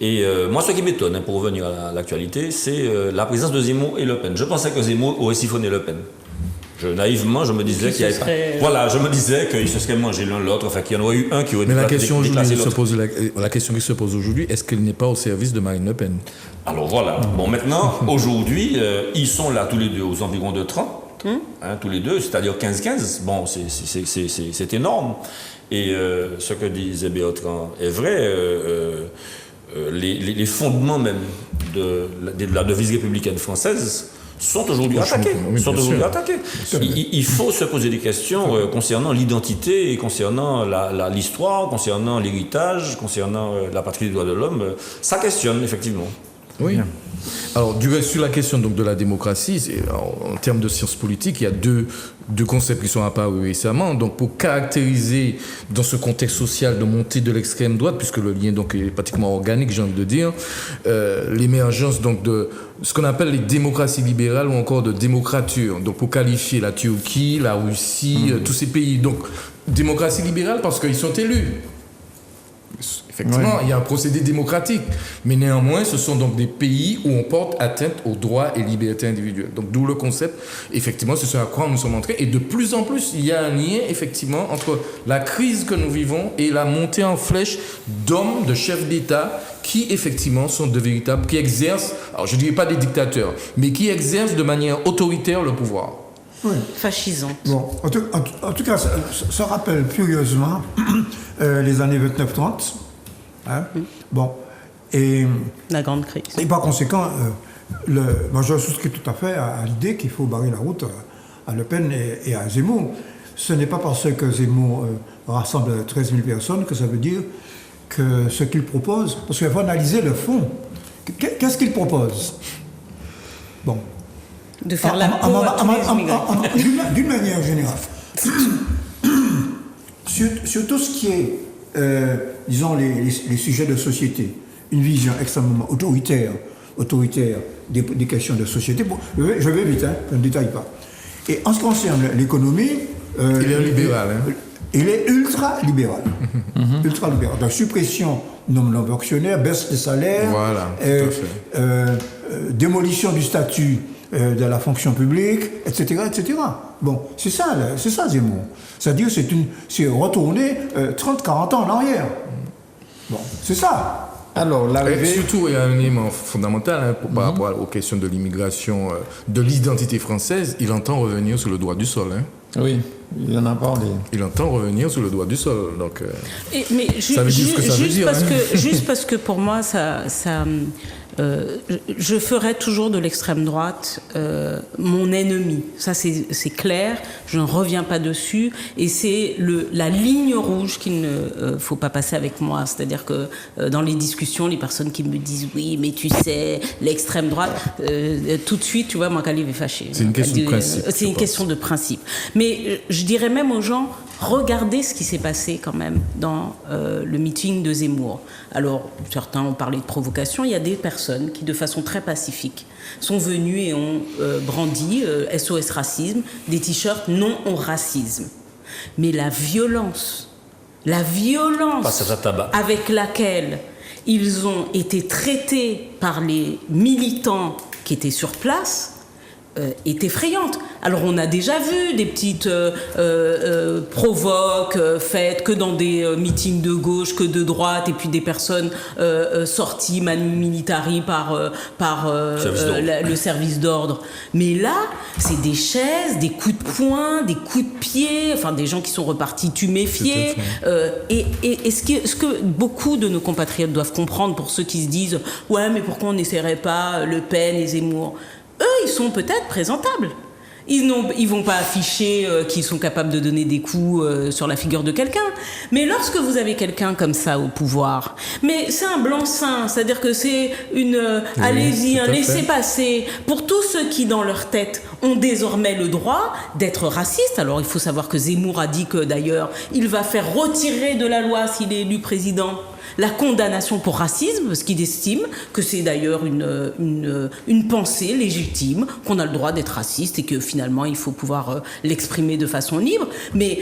Et moi, ce qui m'étonne, pour revenir à l'actualité, c'est la présence de Zemmour et Le Pen. Je pensais que Zemmour aurait siphonné Le Pen. naïvement, je me disais qu'il y avait pas... Voilà, je me disais qu'ils se seraient mangés l'un l'autre, enfin qu'il y en aurait eu un qui aurait Mais la question déclassé l'autre. la question qui se pose aujourd'hui, est-ce qu'elle n'est pas au service de Marine Le Pen? Alors voilà. Bon, maintenant, aujourd'hui, ils sont là tous les deux aux environs de 30, tous les deux, c'est-à-dire 15-15. Bon, c'est énorme. Et ce que disait Bertrand est vrai. Les fondements même de la devise républicaine française sont aujourd'hui attaqués. Il faut se poser des questions concernant l'identité et concernant l'histoire, concernant l'héritage, concernant la patrie des droits de l'homme. Ça questionne, effectivement. Oui. Alors, du reste, sur la question donc, de la démocratie, en termes de sciences politiques, il y a deux concepts qui sont apparus récemment. Donc, pour caractériser dans ce contexte social de montée de l'extrême droite, puisque le lien donc, est pratiquement organique, j'ai envie de dire, l'émergence donc, de ce qu'on appelle les démocraties libérales ou encore de démocrature. Donc, pour qualifier la Turquie, la Russie, tous ces pays. Donc, démocratie libérale parce qu'ils sont élus. Effectivement, il y a un procédé démocratique, mais néanmoins, ce sont donc des pays où on porte atteinte aux droits et libertés individuelles. Donc, d'où le concept, effectivement, c'est ce à quoi nous sommes entrés. Et de plus en plus, il y a un lien, effectivement, entre la crise que nous vivons et la montée en flèche d'hommes, de chefs d'État, qui, effectivement, sont de véritables, qui exercent, alors je ne dirais pas des dictateurs, mais qui exercent de manière autoritaire le pouvoir. Oui. Fascisante. Bon, en tout cas, ça rappelle curieusement les années 29-30. Hein? Bon, et la grande crise. Et par conséquent, moi je souscris tout à fait à l'idée qu'il faut barrer la route à Le Pen et à Zemmour. Ce n'est pas parce que Zemmour rassemble 13 000 personnes que ça veut dire que ce qu'il propose, parce qu'il faut analyser le fond. Qu'est-ce qu'il propose? Bon. De faire la peau à tous les immigrés. D'une manière générale. Sur tout ce qui est, disons, les sujets de société, une vision extrêmement autoritaire des questions de société. Bon, je vais vite, je ne détaille pas. Et en ce qui concerne l'économie... il est libéral. Il est ultra-libéral. Ultra-libéral. Donc, suppression nombre d'actionnaires, baisse des salaires, voilà, tout à fait. Démolition du statut de la fonction publique, etc., etc. Bon, c'est ça Zemmour. C'est-à-dire c'est retourner 30-40 ans en arrière. Bon, c'est ça. Alors, et surtout, il y a un élément fondamental par rapport aux questions de l'immigration, de l'identité française. Il entend revenir sur le droit du sol. Oui, il en a parlé. Il entend revenir sur le droit du sol. Donc, mais ça veut dire ce que ça veut dire. Juste parce que pour moi, je ferai toujours de l'extrême droite mon ennemi. Ça, c'est clair. Je ne reviens pas dessus. Et c'est la ligne rouge qu'il ne faut pas passer avec moi. C'est-à-dire que dans les discussions, les personnes qui me disent « Oui, mais tu sais, l'extrême droite », tout de suite, tu vois, moi, Khalif est fâché. C'est une question de principe. C'est une question de principe. Mais je dirais même aux gens, regardez ce qui s'est passé quand même dans le meeting de Zemmour. Alors, certains ont parlé de provocation. Il y a des personnes qui, de façon très pacifique, sont venues et ont brandi SOS Racisme, des t-shirts non au racisme. Mais la violence avec laquelle ils ont été traités par les militants qui étaient sur place est effrayante. Alors on a déjà vu des petites provoques faites que dans des meetings de gauche, que de droite, et puis des personnes sorties manu militari par le service d'ordre. Mais là, c'est des chaises, des coups de poing, des coups de pied, enfin des gens qui sont repartis tuméfiés. Et ce que beaucoup de nos compatriotes doivent comprendre, pour ceux qui se disent « Ouais, mais pourquoi on n'essaierait pas Le Pen et Zemmour ?» Eux, ils sont peut-être présentables. Ils vont pas afficher qu'ils sont capables de donner des coups sur la figure de quelqu'un. Mais lorsque vous avez quelqu'un comme ça au pouvoir, mais c'est un blanc-seing, c'est-à-dire que c'est allez-y, un laissez-passer pour tous ceux qui, dans leur tête, ont désormais le droit d'être racistes. Alors, il faut savoir que Zemmour a dit que, d'ailleurs, il va faire retirer de la loi, s'il est élu président, la condamnation pour racisme, parce qu'il estime que c'est d'ailleurs une pensée légitime, qu'on a le droit d'être raciste et que finalement il faut pouvoir l'exprimer de façon libre. Mais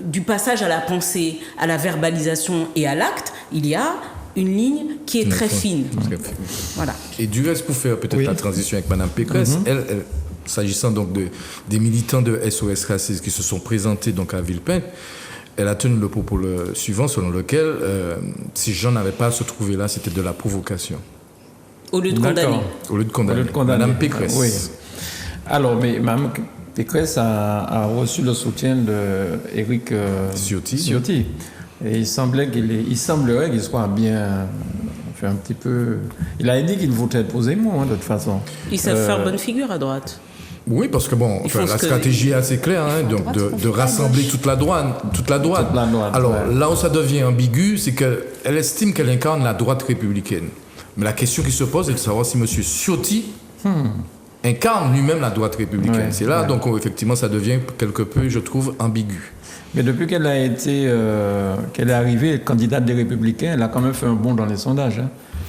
du passage à la pensée, à la verbalisation et à l'acte, il y a une ligne qui est très fine. Voilà. Et du reste, pour faire peut-être la transition avec Mme Pécresse, s'agissant donc des militants de SOS Racisme qui se sont présentés donc à Villepinte, elle a tenu le propos suivant selon lequel si Jean n'avait pas à se trouver là, c'était de la provocation. Au lieu de condamner. Au lieu de condamner. Madame Pécresse. Oui. Alors, mais Mme Pécresse a reçu le soutien d'Éric Ciotti. Et il semblerait qu'il soit bien... Enfin, un petit peu... Il a dit qu'il votait pour Zemmour, de toute façon. Ils savent faire bonne figure à droite. Oui, parce que bon, la stratégie est assez claire, donc de rassembler toute la droite. Alors là où ça devient ambigu, c'est qu'elle estime qu'elle incarne la droite républicaine. Mais la question qui se pose est de savoir si M. Ciotti incarne lui-même la droite républicaine. C'est là, donc effectivement, ça devient quelque peu, je trouve, ambigu. Mais depuis qu'elle est arrivée candidate des Républicains, elle a quand même fait un bond dans les sondages.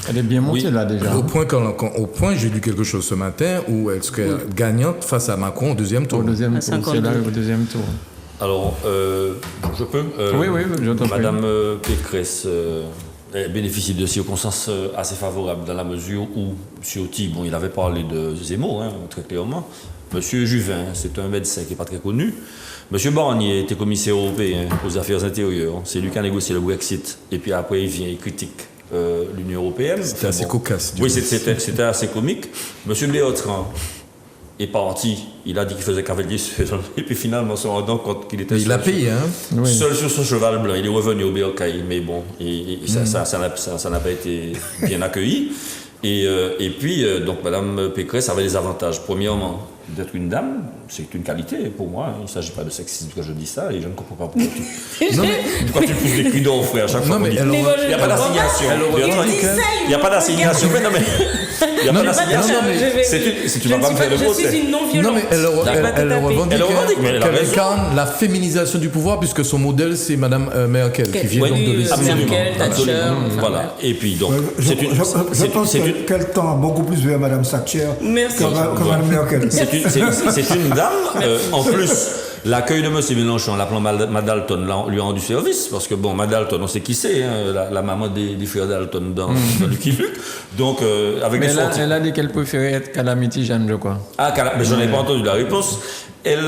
Elle est bien montée là déjà. Au point, j'ai lu quelque chose ce matin où elle serait gagnante face à Macron au deuxième tour. C'est là au deuxième tour. Alors, je peux Oui, je t'en prie. Madame Pécresse bénéficie de circonstances assez favorables dans la mesure où Ciotti, il avait parlé de Zemmour, très clairement. Monsieur Juvin, c'est un médecin qui n'est pas très connu. Monsieur Barnier était commissaire européen aux affaires intérieures. C'est lui qui a négocié le Brexit. Et puis après, il vient et critique l'Union européenne. C'était assez cocasse. Oui, c'était assez comique. Monsieur Bertrand est parti. Il a dit qu'il faisait cavalier et puis finalement, on se rendant compte qu'il était a payé, seul sur son cheval blanc. Il est revenu au Bercail, mais bon, ça n'a pas été bien accueilli. Et puis, donc, Mme Pécresse avait des avantages. Premièrement, d'être une dame, c'est une qualité pour moi. Il ne s'agit pas de sexisme que je dis ça, et je ne comprends pas pourquoi pourquoi tu pousses des cris d'enfants à chaque fois. Il n'y a pas d'assignation. Il n'y a pas d'assignation. Mais non, mais. Il n'y a pas d'assignation. Tu ne vas pas me faire le procès. Je suis une non-violente. Non, mais elle revendique qu'elle incarne la féminisation du pouvoir, puisque son modèle, c'est Mme Merkel, qui vient donc de l'Espagne. Absolument. Voilà. Et puis, donc. Je pense qu'elle tend beaucoup plus vers Mme Thatcher que Mme Merkel. C'est une dame. En plus, l'accueil de M. Mélenchon, l'appelant Madalton, lui a rendu service, parce que Madalton, on sait qui c'est, la maman des frères Dalton dans Lucky Luke. Donc, avec mais elle a dit qu'elle préférait être Calamity Jane, je crois. Mais je n'ai pas entendu la réponse. Elle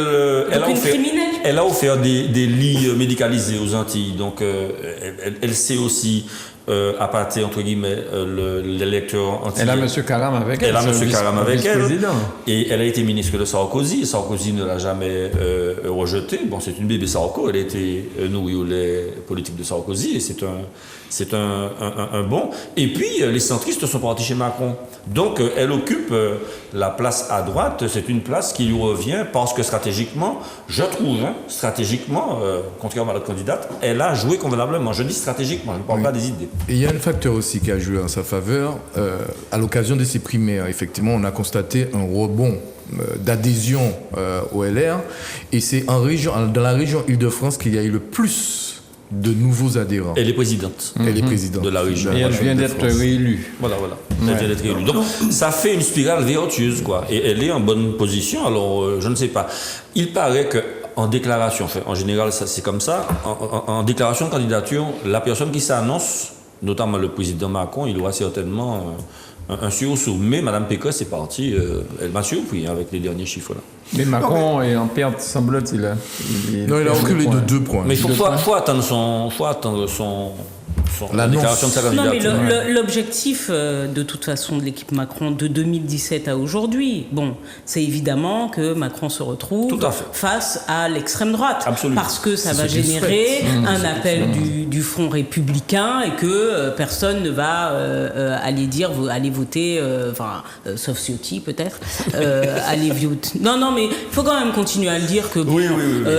a offert des lits médicalisés aux Antilles, donc elle sait aussi appâter, entre guillemets, l'électeur antillais. Elle a M. Karam avec elle. Et elle a été ministre de Sarkozy. Sarkozy ne l'a jamais rejetée. Bon, c'est une bébé Sarko. Elle a été nourrie au lait politique de Sarkozy. Et c'est un bon. Et puis, les centristes sont partis chez Macron. Donc, elle occupe la place à droite. C'est une place qui lui revient parce que stratégiquement, je trouve, contrairement à l'autre candidate, elle a joué convenablement. Je dis stratégiquement, je ne parle pas des idées. Et il y a un facteur aussi qui a joué en sa faveur. À l'occasion de ces primaires, effectivement, on a constaté un rebond d'adhésion au LR. Et c'est dans la région Île-de-France qu'il y a eu le plus de nouveaux adhérents. Elle est présidente. Elle est présidente de la région. Et elle vient d'être réélue. Voilà. Elle vient d'être réélue. Donc, ça fait une spirale vertueuse, quoi. Et elle est en bonne position. Alors, je ne sais pas. Il paraît que en déclaration, en général, c'est comme ça. En déclaration de candidature, la personne qui s'annonce, notamment le président Macron, il aura certainement un sursaut. Mais Mme Pécresse est partie, elle m'a surpris avec les derniers chiffres là. Mais Macron est en perte, semble-t-il. Non, il a reculé de 2 points. Mais il faut attendre la déclaration de sa candidature. Non, mais l'objectif, de toute façon, de l'équipe Macron de 2017 à aujourd'hui, c'est évidemment que Macron se retrouve face à l'extrême droite. Absolument. Parce que ça va générer un appel du Front républicain et que personne ne va aller voter, sauf Ciotti peut-être, aller voter. Non, mais il faut quand même continuer à le dire que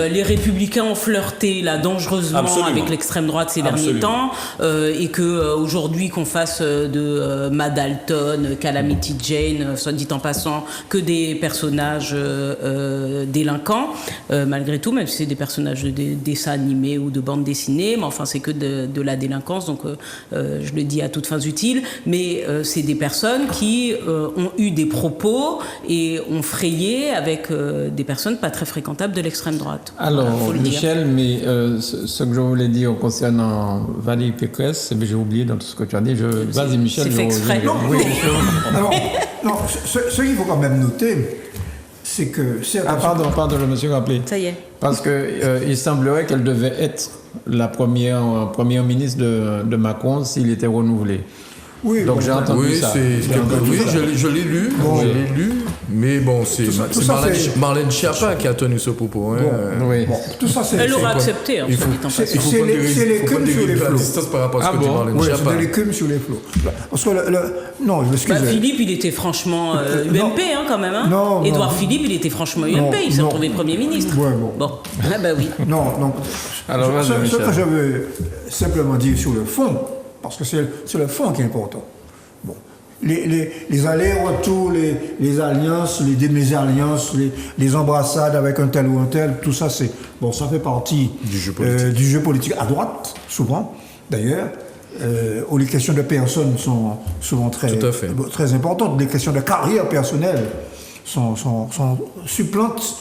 les républicains ont flirté là dangereusement avec l'extrême droite ces derniers temps. Et que aujourd'hui qu'on fasse de Madalton, Calamity Jane, soit dit en passant, que des personnages délinquants, malgré tout, même si c'est des personnages de dessins animés ou de bandes dessinées, mais enfin c'est que de la délinquance, donc je le dis à toutes fins utiles, mais c'est des personnes qui ont eu des propos et ont frayé avec des personnes pas très fréquentables de l'extrême droite. Alors, Michel, mais ce que je voulais dire concernant Valérie Pécresse, j'ai oublié dans tout ce que tu as dit. Vas-y, Michel. C'est fait exprès. Alors, ce qu'il faut quand même noter, c'est que... Pardon, je me suis rappelé. Ça y est. Parce que il semblerait qu'elle devait être la première ministre de Macron s'il était renouvelé. Oui, donc bon, j'ai entendu oui, ça. Je l'ai lu, mais bon, c'est Marlène Schiappa qui a tenu ce propos. Hein. Oui. Bon, tout ça, Elle aura accepté, il faut c'est l'écume sur les flots. distance par rapport à ce que dit Marlène Oui, Schiappa. c'est de l'écume sur les flots. Parce que non, je m'excuse. Philippe, il était franchement UMP quand même. Hein. Non, Édouard non. Philippe, il était franchement UMP. Il s'est retrouvé Premier ministre. Ouais, bon. Ah bah oui. Non, donc, Alors, ce Michel. que je veux simplement dire sur le fond, parce que c'est le fond qui est important. Bon, les allers-retours, les alliances, les démésalliances, les embrassades avec un tel ou un tel, tout ça, ça fait partie du jeu politique à droite, souvent, d'ailleurs, où les questions de personnes sont souvent très importantes. Les questions de carrière personnelle supplantent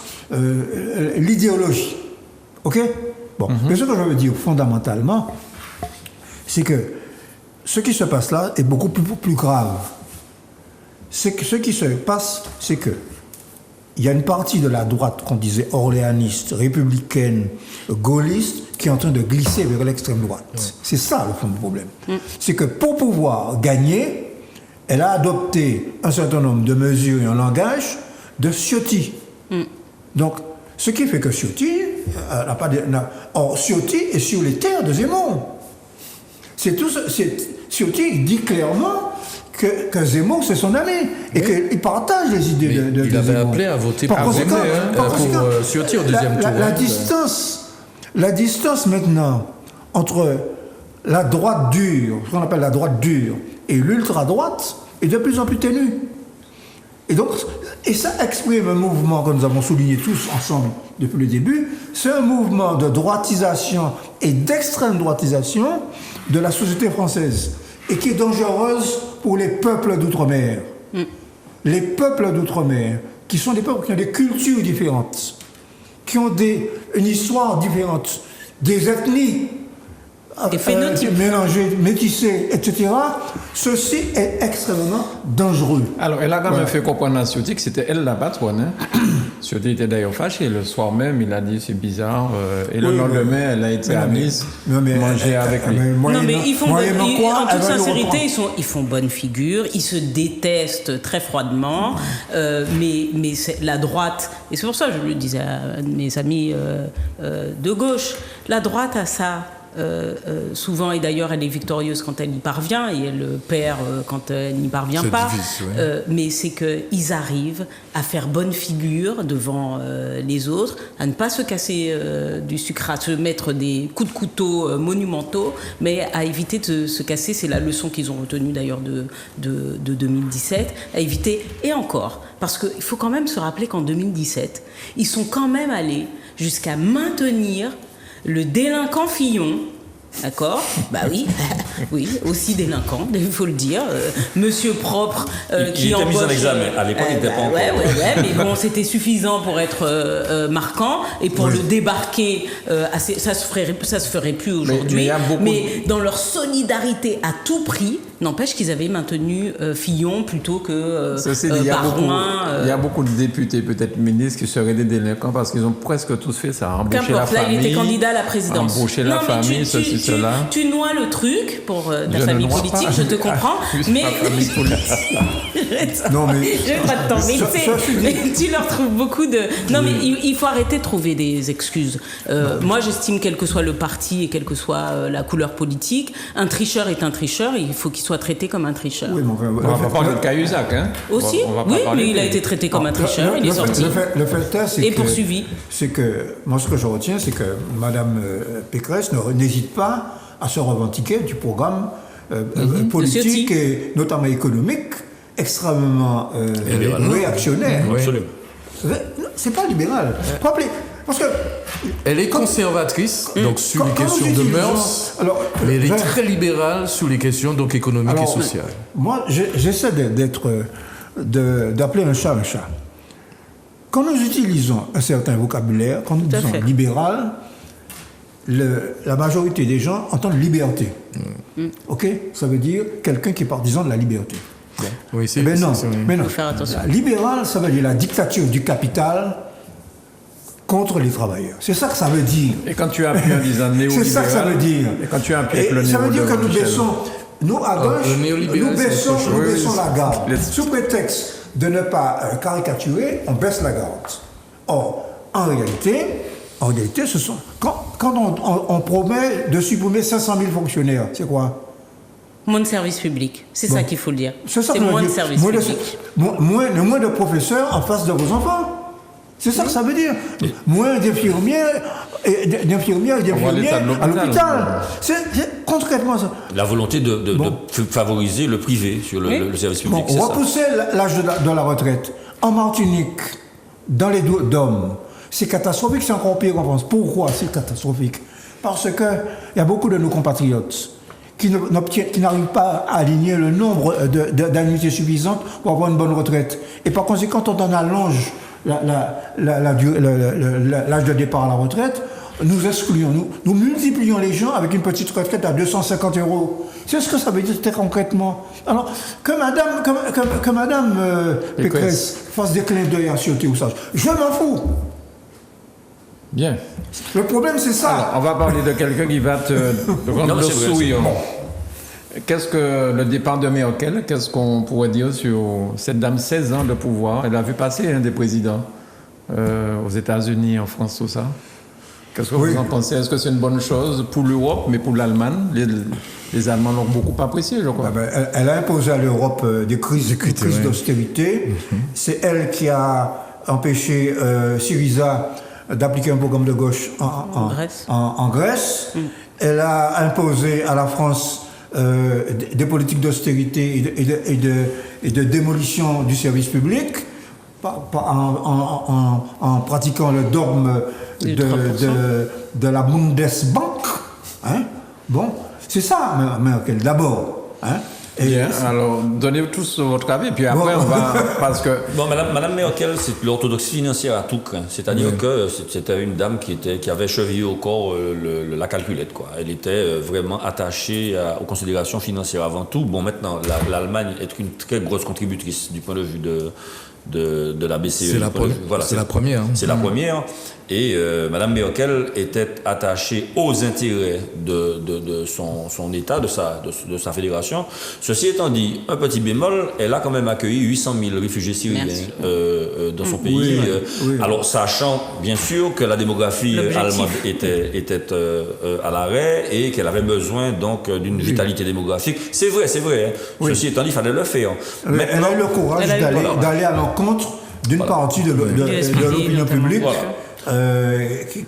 l'idéologie. OK? Bon. Mais ce que je veux dire fondamentalement, c'est que ce qui se passe là est beaucoup plus grave. Ce qui se passe, c'est que il y a une partie de la droite qu'on disait orléaniste, républicaine, gaulliste, qui est en train de glisser vers l'extrême droite. Ouais. C'est ça le fond du problème. C'est que pour pouvoir gagner, elle a adopté un certain nombre de mesures et un langage de Ciotti. Donc, ce qui fait que Ciotti n'a pas de... Or, Ciotti est sur les terres de Zemmour. C'est tout ça. Ciotti dit clairement que Zemmour, c'est son ami. Et qu'il partage les idées de Zemmour. Il avait appelé à voter pour Zemmour, pour Ciotti au deuxième tour. La distance maintenant entre la droite dure, ce qu'on appelle la droite dure, et l'ultra-droite est de plus en plus ténue. Et ça exprime un mouvement que nous avons souligné tous ensemble depuis le début. C'est un mouvement de droitisation et d'extrême droitisation de la société française et qui est dangereuse pour les peuples d'outre-mer. Les peuples d'outre-mer, qui sont des peuples qui ont des cultures différentes, qui ont une histoire différente, des ethnies mélangées, métissées, etc. Ceci est extrêmement dangereux. Alors, elle a quand même fait comprendre à Ciotti que c'était elle la patronne. Hein? Ciotti était d'ailleurs fâché. Le soir même, il a dit c'est bizarre. Et le lendemain, elle a été à Nice manger avec lui. Non, mais ils font en toute sincérité, ils font bonne figure. Ils se détestent très froidement. Mais c'est la droite, et c'est pour ça que je le disais à mes amis de gauche, la droite a ça. Souvent, et d'ailleurs elle est victorieuse quand elle y parvient et elle perd quand elle n'y parvient pas, mais c'est qu'ils arrivent à faire bonne figure devant les autres, à ne pas se casser du sucre, à se mettre des coups de couteau monumentaux, mais à éviter de se casser, c'est la leçon qu'ils ont retenue d'ailleurs de 2017, à éviter, et encore, parce qu'il faut quand même se rappeler qu'en 2017, ils sont quand même allés jusqu'à maintenir le délinquant Fillon, d'accord? Bah oui, oui, aussi délinquant, il faut le dire. Monsieur propre qui était embauche... mis en examen, à l'époque il n'était pas encore... Ouais, mais bon, c'était suffisant pour être marquant et pour le débarquer, ça se ferait plus aujourd'hui. Mais dans leur solidarité à tout prix, n'empêche qu'ils avaient maintenu Fillon plutôt que Barouin. Il y a beaucoup de députés, peut-être ministres, qui seraient des délinquants parce qu'ils ont presque tous fait ça. Embaucher la famille. Là, il était candidat à la présidence. Embaucher la famille, ceci, cela. Tu noies le truc pour ta famille politique, je te comprends. Mais... Non, mais... Je vais pas te t'embêter. Mais tu leur trouves beaucoup de... Non, mais il faut arrêter de trouver des excuses. Moi, j'estime, quel que soit le parti et quelle que soit la couleur politique, un tricheur est un tricheur et il faut qu'il soit traité comme un tricheur. Oui, mais on va pas parler de Cahuzac, hein? Aussi, oui, mais il a été traité comme un tricheur, il est sorti. Le fait est, et poursuivi. C'est que, moi, ce que je retiens, c'est que Mme Pécresse n'hésite pas à se revendiquer du programme politique et notamment économique extrêmement réactionnaire. Absolument. C'est pas libéral. Parce que elle est conservatrice, donc sur les questions de mœurs, mais elle est très libérale sur les questions donc économiques et sociales. Moi, j'essaie d'appeler un chat un chat. Quand nous utilisons un certain vocabulaire, quand nous disons libéral, la majorité des gens entendent liberté. OK? Ça veut dire quelqu'un qui est partisan de la liberté. Oui, c'est Mais non, oui. mais non. Faut faire attention. Libéral, ça veut dire la dictature du capital contre les travailleurs. C'est ça que ça veut dire. Et quand tu appuies en disant néolibéral... C'est ça que ça veut dire. Et quand tu appuies avec Et le ça veut néo dire que de nous Michel. baissons, nous à gauche, le néolibéral, nous c'est baissons, autre chose. nous Oui, baissons oui, la garde. les- Sous prétexte de ne pas caricaturer, on baisse la garde. Or, en réalité, ce sont, quand on promet de supprimer 500 000 fonctionnaires, c'est quoi? Moins de services publics. C'est Bon. ça qu'il faut le dire. C'est ça C'est que je moins veux de dire. services publics. Moins de professeurs en face de vos enfants. C'est ça que ça veut dire. Moins d'infirmières et d'infirmiers l'état de à l'hôpital. l'hôpital. C'est concrètement ça. La volonté de Bon. favoriser le privé sur Oui. le service public, Bon, c'est ça. repousser l'âge de la retraite. En Martinique, dans les DOM, c'est catastrophique, c'est encore pire en France. Pourquoi c'est catastrophique? Parce qu'il y a beaucoup de nos compatriotes qui n'arrivent pas à aligner le nombre d'annuités suffisantes pour avoir une bonne retraite. Et par conséquent, quand on allonge l'âge de départ à la retraite, nous excluons, nous multiplions les gens avec une petite retraite à 250 €. C'est ce que ça veut dire très concrètement. Alors, que Madame Pécresse fasse des clins d'œil à Cioté ou ça, je m'en fous. Bien. Le problème, c'est ça. Alors, on va parler de quelqu'un qui va te rendre Non, mais le c'est vrai, sourire. c'est- Qu'est-ce que le départ de Merkel, qu'est-ce qu'on pourrait dire sur cette dame, 16 ans de pouvoir? Elle a vu passer des présidents aux États-Unis, en France, tout ça. Qu'est-ce que Oui. vous en pensez? Est-ce que c'est une bonne chose pour l'Europe, mais pour l'Allemagne? Les Allemands l'ont beaucoup apprécié, je crois. Ah ben, elle a imposé à l'Europe des crises ouais. d'austérité. C'est elle qui a empêché Syriza d'appliquer un programme de gauche en Grèce. Elle a imposé à la France des politiques d'austérité et de démolition du service public en pratiquant le dogme Du 3%. de la Bundesbank. Hein? Bon, c'est ça, Merkel, d'abord. Hein? Et Bien, alors donnez tous votre avis, puis après Bon. on va... Parce que... Bon, Madame Merkel, c'est l'orthodoxie financière à tout craint. C'est-à-dire que c'était une dame qui avait chevillé au corps la calculette, quoi. Elle était vraiment attachée aux considérations financières avant tout. Bon, maintenant, l'Allemagne est une très grosse contributrice du point de vue de la BCE. C'est la première. Hein. C'est la première. Et Madame Merkel était attachée aux intérêts de son État, de sa fédération. Ceci étant dit, un petit bémol, elle a quand même accueilli 800 000 réfugiés syriens dans son pays. Oui. Alors, sachant bien sûr que la démographie allemande était à l'arrêt et qu'elle avait besoin donc d'une vitalité démographique. C'est vrai. Hein. Ceci étant dit, il fallait le faire. elle a eu le courage Elle a eu- d'aller à l'encontre d'une partie de l'opinion publique. Voilà.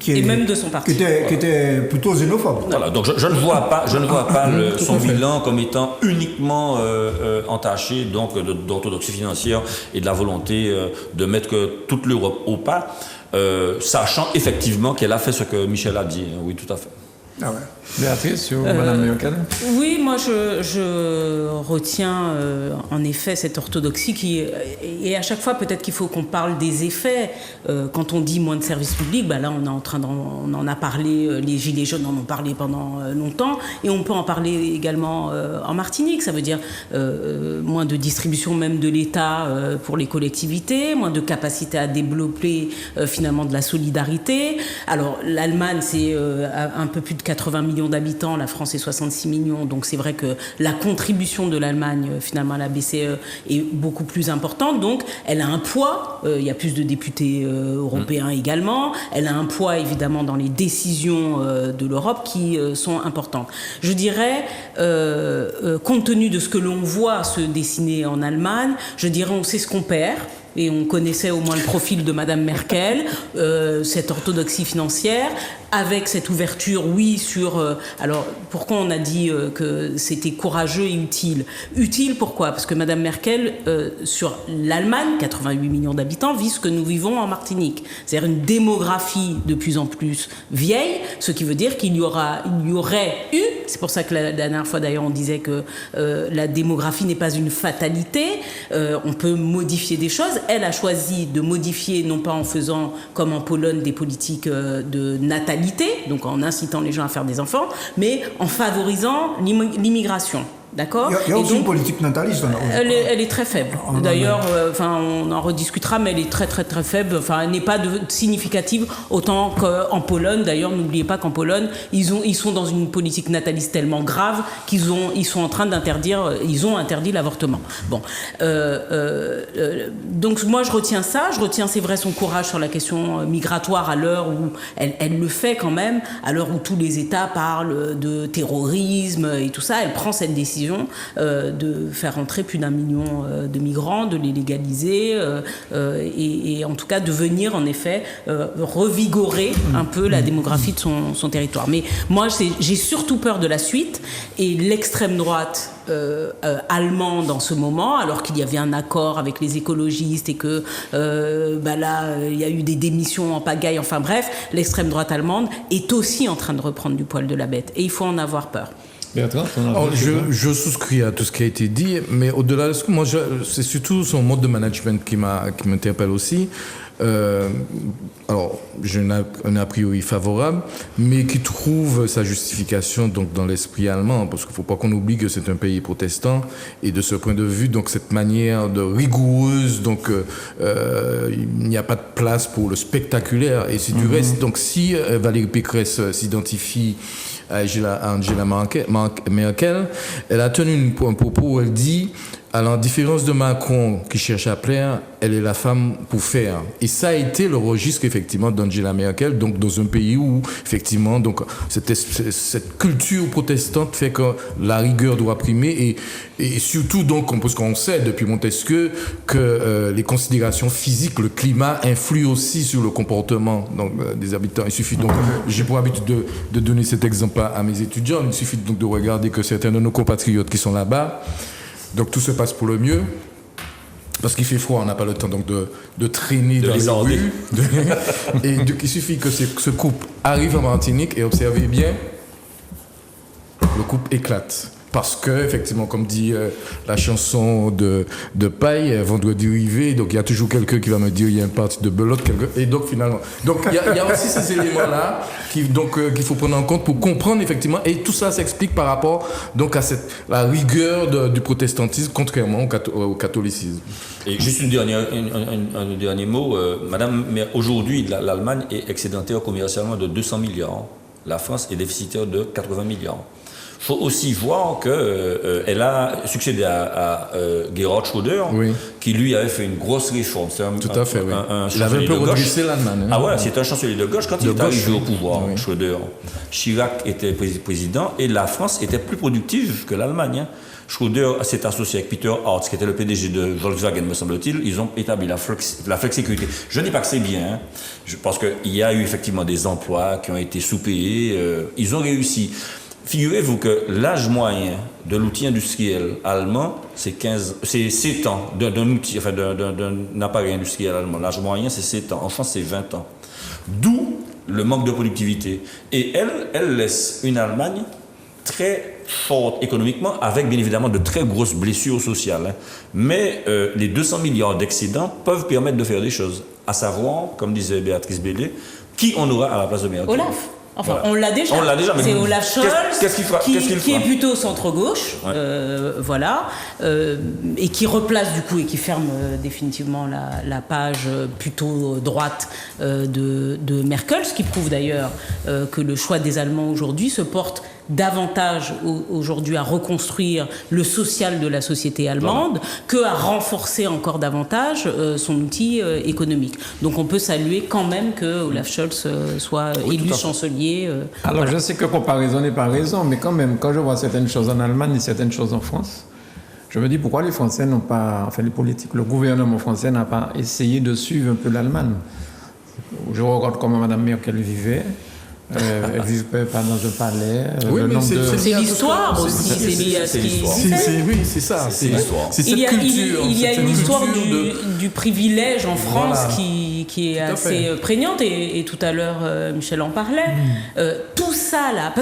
Et même de son parti. Qui était plutôt xénophobe. Voilà, donc je ne vois pas son bilan comme étant uniquement entaché donc d'orthodoxie financière et de la volonté de mettre toute l'Europe au pas, sachant effectivement qu'elle a fait ce que Michel a dit. Oui, tout à fait. Ah ouais. Béatrice, sur Mme Merkel? Oui, moi je retiens en effet cette orthodoxie qui et à chaque fois peut-être qu'il faut qu'on parle des effets. Quand on dit moins de services publics, bah là on en a parlé, les gilets jaunes en ont parlé pendant longtemps et on peut en parler également en Martinique. Ça veut dire moins de distribution même de l'État pour les collectivités, moins de capacité à développer finalement de la solidarité. Alors l'Allemagne c'est un peu plus de 80 millions d'habitants, la France est 66 millions, donc c'est vrai que la contribution de l'Allemagne finalement à la BCE est beaucoup plus importante, donc elle a un poids, il y a plus de députés européens également, elle a un poids évidemment dans les décisions de l'Europe qui sont importantes. Je dirais, compte tenu de ce que l'on voit se dessiner en Allemagne, je dirais on sait ce qu'on perd. Et on connaissait au moins le profil de Madame Merkel, cette orthodoxie financière, avec cette ouverture, oui, sur... alors, pourquoi on a dit que c'était courageux et utile? Utile, pourquoi? Parce que Madame Merkel, sur l'Allemagne, 88 millions d'habitants, vit ce que nous vivons en Martinique. C'est-à-dire une démographie de plus en plus vieille, ce qui veut dire qu'il y aurait eu... C'est pour ça que la dernière fois, d'ailleurs, on disait que la démographie n'est pas une fatalité. On peut modifier des choses. Elle a choisi de modifier, non pas en faisant, comme en Pologne, des politiques de natalité, donc en incitant les gens à faire des enfants, mais en favorisant l'immigration. D'accord. Il y a aussi une politique nataliste. Elle est très faible. D'ailleurs, on en rediscutera, mais elle est très très très faible. Enfin, elle n'est pas significative autant qu'en Pologne. D'ailleurs, n'oubliez pas qu'en Pologne, ils sont dans une politique nataliste tellement grave ils sont en train ils ont interdit l'avortement. Bon, donc moi je retiens ça. Je retiens, c'est vrai, son courage sur la question migratoire à l'heure où elle le fait quand même, à l'heure où tous les États parlent de terrorisme et tout ça. Elle prend cette décision de faire entrer plus d'1 million de migrants, de les légaliser et en tout cas de venir en effet revigorer un peu la démographie de son territoire. Mais moi j'ai surtout peur de la suite et l'extrême droite allemande en ce moment, alors qu'il y avait un accord avec les écologistes et que là il y a eu des démissions en pagaille, enfin bref, l'extrême droite allemande est aussi en train de reprendre du poil de la bête et il faut en avoir peur. Bertrand, je souscris à tout ce qui a été dit, mais au-delà de ce que moi, c'est surtout son mode de management qui m'interpelle aussi. Alors, j'ai un a priori favorable, mais qui trouve sa justification donc dans l'esprit allemand, parce qu'il ne faut pas qu'on oublie que c'est un pays protestant, et de ce point de vue, donc cette manière de rigoureuse, donc il n'y a pas de place pour le spectaculaire, et c'est du reste. Donc, si Valérie Pécresse s'identifie à Angela Merkel, elle a tenu un propos où elle dit, à la différence de Macron qui cherche à plaire, elle est la femme pour faire. Et ça a été le registre effectivement d'Angela Merkel, donc dans un pays où effectivement donc cette culture protestante fait que la rigueur doit primer et surtout donc parce qu'on sait depuis Montesquieu que les considérations physiques, le climat influent aussi sur le comportement donc, des habitants. Il suffit donc, j'ai pour habitude de donner cet exemple à mes étudiants, il suffit donc de regarder que certains de nos compatriotes qui sont là-bas, donc tout se passe pour le mieux. Parce qu'il fait froid, on n'a pas le temps donc de traîner dans les rues. Et donc, il suffit que ce couple arrive en Martinique et observez bien, le couple éclate. Parce que, effectivement, comme dit la chanson de Paille, Vendredi Rivé, donc il y a toujours quelqu'un qui va me dire il y a une partie de belote, et donc finalement. Donc il y a aussi ces éléments-là qu'il faut prendre en compte pour comprendre, effectivement, et tout ça s'explique par rapport donc à la rigueur du protestantisme, contrairement au catholicisme. Et juste un dernier mot, madame, mais aujourd'hui, l'Allemagne est excédentaire commercialement de 200 milliards. La France est déficitaire de 80 milliards. Il faut aussi voir qu'elle a succédé à Gerhard Schröder, oui, qui lui avait fait une grosse réforme. Tout à fait, oui. Il avait un peu redressé l'Allemagne. Ah ouais, c'est un chancelier de gauche quand il est arrivé au pouvoir, oui. Schröder. Chirac était président et la France était plus productive que l'Allemagne. Schröder s'est associé avec Peter Hartz, qui était le PDG de Volkswagen, me semble-t-il. Ils ont établi la flexicurité. Je ne dis pas que c'est bien, hein. Parce qu'il y a eu effectivement des emplois qui ont été sous-payés. Ils ont réussi. Figurez-vous que l'âge moyen de l'outil industriel allemand, c'est 7 ans, d'un appareil industriel allemand. L'âge moyen, c'est 7 ans. En France, c'est 20 ans. D'où le manque de productivité. Et elle laisse une Allemagne très forte économiquement, avec bien évidemment de très grosses blessures sociales. Hein. Mais les 200 milliards d'excédents peuvent permettre de faire des choses. À savoir, comme disait Béatrice Bédé, qui on aura à la place de Merkel. Olaf. Enfin, ouais. On l'a déjà. C'est Olaf Scholz qui est plutôt centre-gauche, ouais. Voilà, et qui replace du coup et qui ferme définitivement la page plutôt droite de Merkel, ce qui prouve d'ailleurs que le choix des Allemands aujourd'hui se porte davantage aujourd'hui à reconstruire le social de la société allemande qu'à renforcer encore davantage son outil économique. Donc on peut saluer quand même que Olaf Scholz soit élu chancelier. Alors voilà. Je sais que comparaison n'est pas raison, mais quand même, quand je vois certaines choses en Allemagne et certaines choses en France, je me dis pourquoi les Français n'ont pas, enfin les politiques, le gouvernement français n'a pas essayé de suivre un peu l'Allemagne. Je regarde comment Mme Merkel vivait. Elle ne vivait pas dans un palais. Oui, mais c'est l'histoire aussi. C'est l'histoire. Oui, c'est ça. C'est l'histoire. C'est cette culture. Il y a une histoire du privilège en France qui est assez prégnante. Et tout à l'heure, Michel en parlait. Tout ça, là.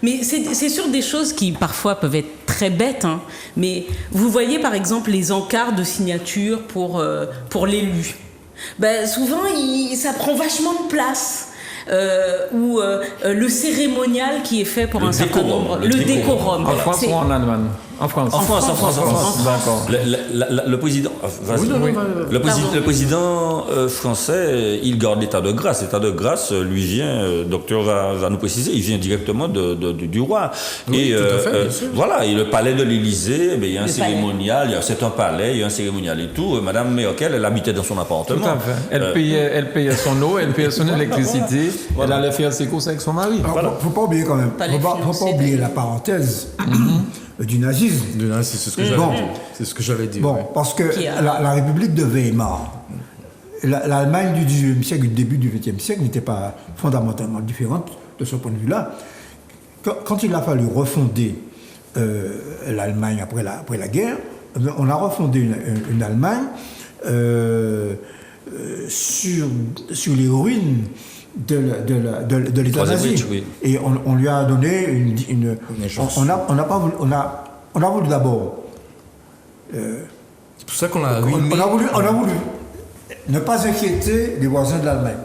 Mais c'est sûr des choses qui, parfois, peuvent être très bêtes. Hein, mais vous voyez, par exemple, les encarts de signature pour l'élu. Ben, souvent, ça prend vachement de place. Ou le cérémonial qui est fait pour un certain nombre. Le décorum. En France ou en Allemagne? En France. En France. D'accord. Le président, le président français, il garde l'état de grâce. L'état de grâce lui vient, le docteur va nous préciser, il vient directement du roi. Oui, et tout à fait, bien sûr. voilà, et le palais de l'Élysée, il y a un cérémonial, c'est un palais, il y a un cérémonial et tout. Madame Merkel, elle habitait dans son appartement. Tout à fait. Elle payait son eau, elle payait son électricité, elle allait faire ses courses avec son mari. Alors, faut pas oublier quand même, faut pas oublier la parenthèse du nazisme. C'est ce que j'allais dire. C'est ce que j'allais dire. Bon, parce que la République de Weimar, l'Allemagne du XIXe siècle, du début du XXe siècle, n'était pas fondamentalement différente de ce point de vue-là. Quand il a fallu refonder l'Allemagne après la guerre, on a refondé une Allemagne sur les ruines de l'État nazi. Oui. Et on lui a donné une on a voulu d'abord. C'est pour ça qu'on l'a ruiné. On a voulu ne pas inquiéter les voisins de l'Allemagne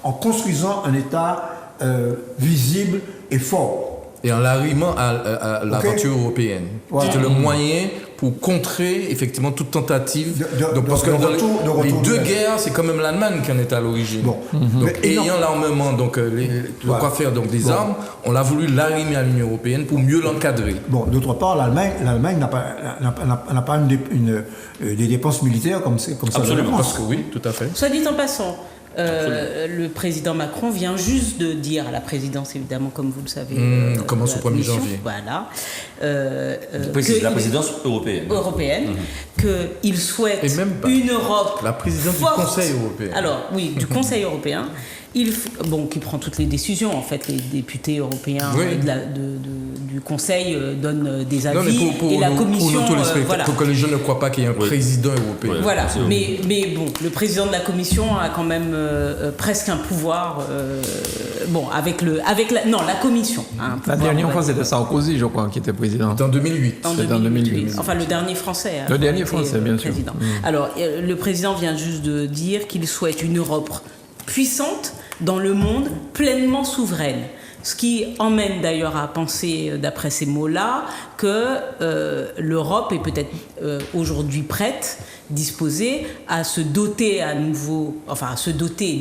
en construisant un État visible et fort. Et en l'arrimant à l'aventure européenne. Voilà. C'était le moyen pour contrer effectivement toute tentative. Parce que de les deux retour guerres, c'est quand même l'Allemagne qui en est à l'origine. Bon. Donc, ayant l'armement, quoi faire des armes, on a voulu l'arrimer à l'Union européenne pour mieux l'encadrer. Bon, d'autre part, l'Allemagne n'a pas des dépenses militaires comme ça. Absolument. Parce que oui, tout à fait. Soit dit en passant, le président Macron vient juste de dire à la présidence, évidemment, comme vous le savez. Commence au 1er janvier. Voilà. La présidence européenne. Qu'il souhaite Et même pas. une Europe La présidence forte. du Conseil européen. Alors, oui, du Conseil européen. Qui prend toutes les décisions, en fait, les députés européens du Conseil donnent des avis et la Commission, pour que les gens ne croient pas qu'il y a un président européen. Voilà, mais bon, le président de la Commission a quand même presque un pouvoir, la Commission. La dernière fois, c'était Sarkozy, je crois, qui était président. C'était en 2008. En 2008. Enfin, le dernier Français. Le dernier Français, bien sûr. Alors, le président vient juste de dire qu'il souhaite une Europe puissante dans le monde, pleinement souveraine. Ce qui emmène d'ailleurs à penser, d'après ces mots-là, que l'Europe est peut-être aujourd'hui prête, disposée à se doter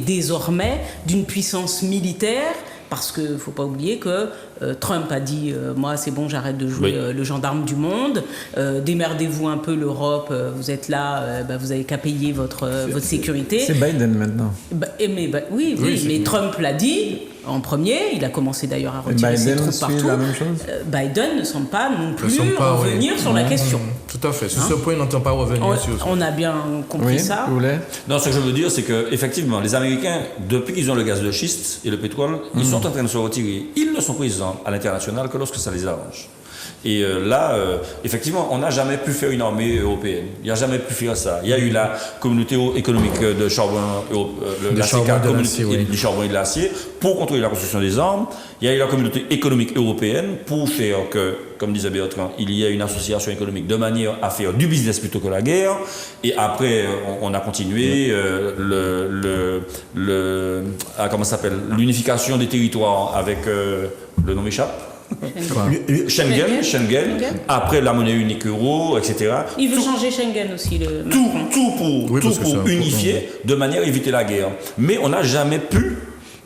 désormais d'une puissance militaire, parce qu'il ne faut pas oublier que Trump a dit moi c'est bon, j'arrête de jouer le gendarme du monde, démerdez-vous un peu l'Europe, vous êtes là, vous n'avez qu'à payer votre sécurité. C'est Biden maintenant. Mais Trump l'a dit en premier, il a commencé d'ailleurs à retirer ses troupes partout. La même chose. Biden ne semble pas non plus revenir sur la question. Tout à fait. Sur ce point, il n'entend pas revenir sur ça. On a bien compris ça. Non, ce que je veux dire, c'est que effectivement, les Américains, depuis qu'ils ont le gaz de schiste et le pétrole, ils sont en train de se retirer. Ils ne sont présents à l'international que lorsque ça les arrange. Et là, effectivement, on n'a jamais pu faire une armée européenne. Il n'y a jamais pu faire ça. Il y a eu la communauté économique de charbon, du charbon et de l'acier pour contrôler la construction des armes. Il y a eu la communauté économique européenne pour faire que, comme disait Bertrand, il y a une association économique de manière à faire du business plutôt que la guerre. Et après, on a continué l'unification des territoires avec le nom m'échappe. Schengen, après la monnaie unique euro, etc. Il veut changer Schengen aussi. Tout pour unifier de manière à éviter la guerre. Mais on n'a jamais pu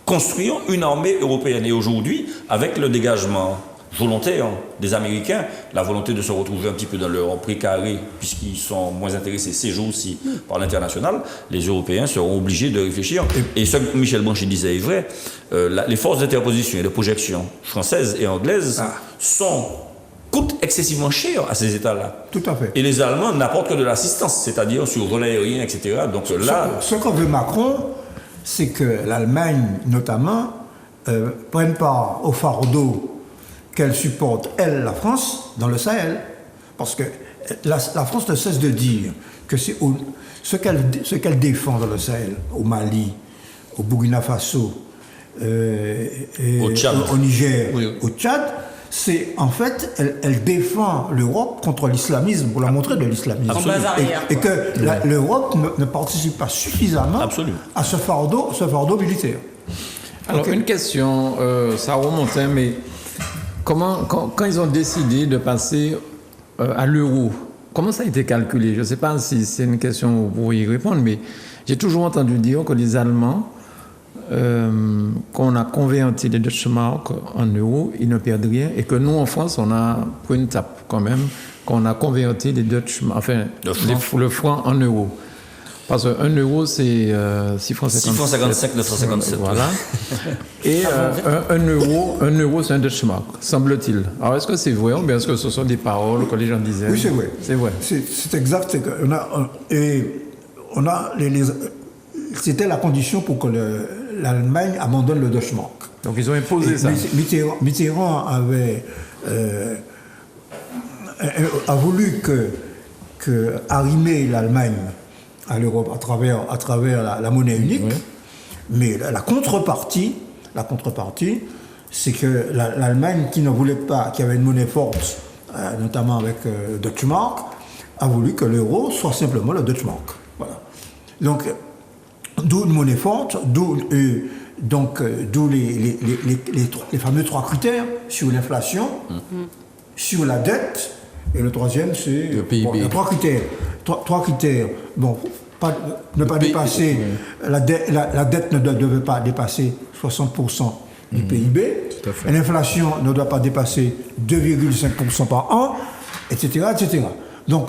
construire une armée européenne. Et aujourd'hui, avec le dégagement volontaire des Américains, la volonté de se retrouver un petit peu dans leur précaré, puisqu'ils sont moins intéressés ces jours-ci par l'international, les Européens seront obligés de réfléchir. Et ce que Michel Blanchet disait est vrai, les forces d'interposition et de projection françaises et anglaises coûtent excessivement cher à ces États-là. Tout à fait. Et les Allemands n'apportent que de l'assistance, c'est-à-dire sur relais aériens, etc. Donc là... Ce qu'en veut Macron, c'est que l'Allemagne, notamment, prenne part au fardeau qu'elle supporte, elle, la France, dans le Sahel. Parce que la France ne cesse de dire que c'est ce qu'elle défend dans le Sahel, au Mali, au Burkina Faso, au Niger, au Tchad, c'est en fait, elle défend l'Europe contre l'islamisme, pour la montrer de l'islamisme. Et que l'Europe ne participe pas suffisamment à ce fardeau militaire. Alors, une question, ça remontait, mais quand ils ont décidé de passer à l'euro, comment ça a été calculé? Je ne sais pas si c'est une question où vous pourriez y répondre, mais j'ai toujours entendu dire que les Allemands, qu'on a converti les Deutschmark en euros, ils ne perdent rien, et que nous, en France, on a pris une tape quand même, qu'on a converti les le franc en euros. Parce qu'un euro, c'est 6 francs 55, 957. Voilà. Et un euro, c'est un Deutschmark, semble-t-il. Alors, est-ce que c'est vrai ou bien est-ce que ce sont des paroles que les gens disaient? Oui, c'est vrai. C'est vrai. C'est exact. C'était la condition pour que l'Allemagne abandonne le Deutschmark. Donc, ils ont imposé ça. Mitterrand a voulu que arrimer l'Allemagne à l'Europe à travers la monnaie unique, oui. Mais la contrepartie, c'est que l'Allemagne qui ne voulait pas, qui avait une monnaie forte, notamment avec Deutschmark, a voulu que l'euro soit simplement le Deutschmark. Voilà. Donc, d'où une monnaie forte, d'où les fameux 3 critères sur l'inflation, sur la dette, et le troisième, c'est le PIB. Il y a 3 critères. 3 critères. Bon, ne pas dépasser, oui. La dette ne devait pas dépasser 60% du PIB. L'inflation ne doit pas dépasser 2,5% par an, etc., etc. Donc,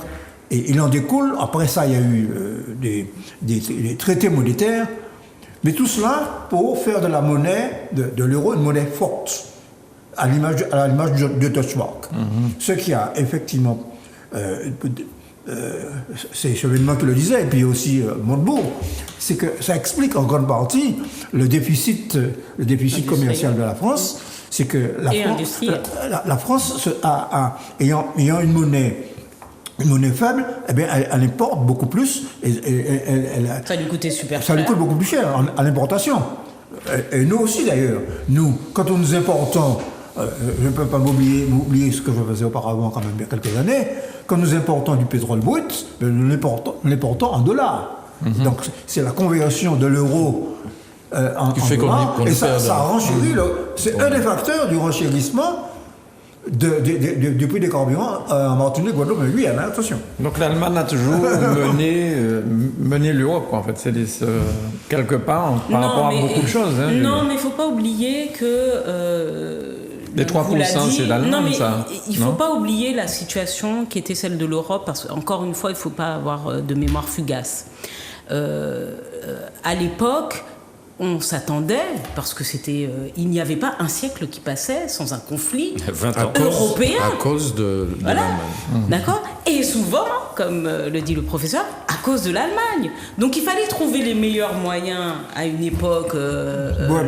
et il en découle, après ça, il y a eu des traités monétaires, mais tout cela pour faire de la monnaie, de l'euro, une monnaie forte, à l'image de Deutschmark. Ce qui a effectivement, c'est Chevènement qui le disait, et puis aussi Montebourg, c'est que ça explique en grande partie le déficit commercial de la France. C'est que la France ayant une monnaie faible, eh bien, elle importe beaucoup plus. Ça lui coûtait super cher. Ça lui coûte beaucoup plus cher à l'importation. Et nous aussi d'ailleurs. Nous, quand nous importons, je ne peux pas m'oublier ce que je faisais auparavant quand même il y a quelques années, quand nous importons du pétrole brut, nous l'importons en dollars. Donc c'est la conversion de l'euro en dollars. Et ça renchérit. C'est un des facteurs du renchérissement du prix des carburants en Martinique, Guadeloupe et Guyane, attention. Donc l'Allemagne a toujours mené l'Europe, en fait. C'est quelque part par rapport à beaucoup de choses. Hein, non, mais il ne faut pas oublier que... les 3%, c'est l'Allemagne, ça. Il ne faut pas oublier la situation qui était celle de l'Europe, parce qu'encore une fois, il ne faut pas avoir de mémoire fugace. À l'époque, on s'attendait, parce que il n'y avait pas un siècle qui passait sans un conflit 20 ans. Européen. À cause de l'Allemagne. D'accord. Et souvent, comme le dit le professeur, à cause de l'Allemagne. Donc il fallait trouver les meilleurs moyens à une époque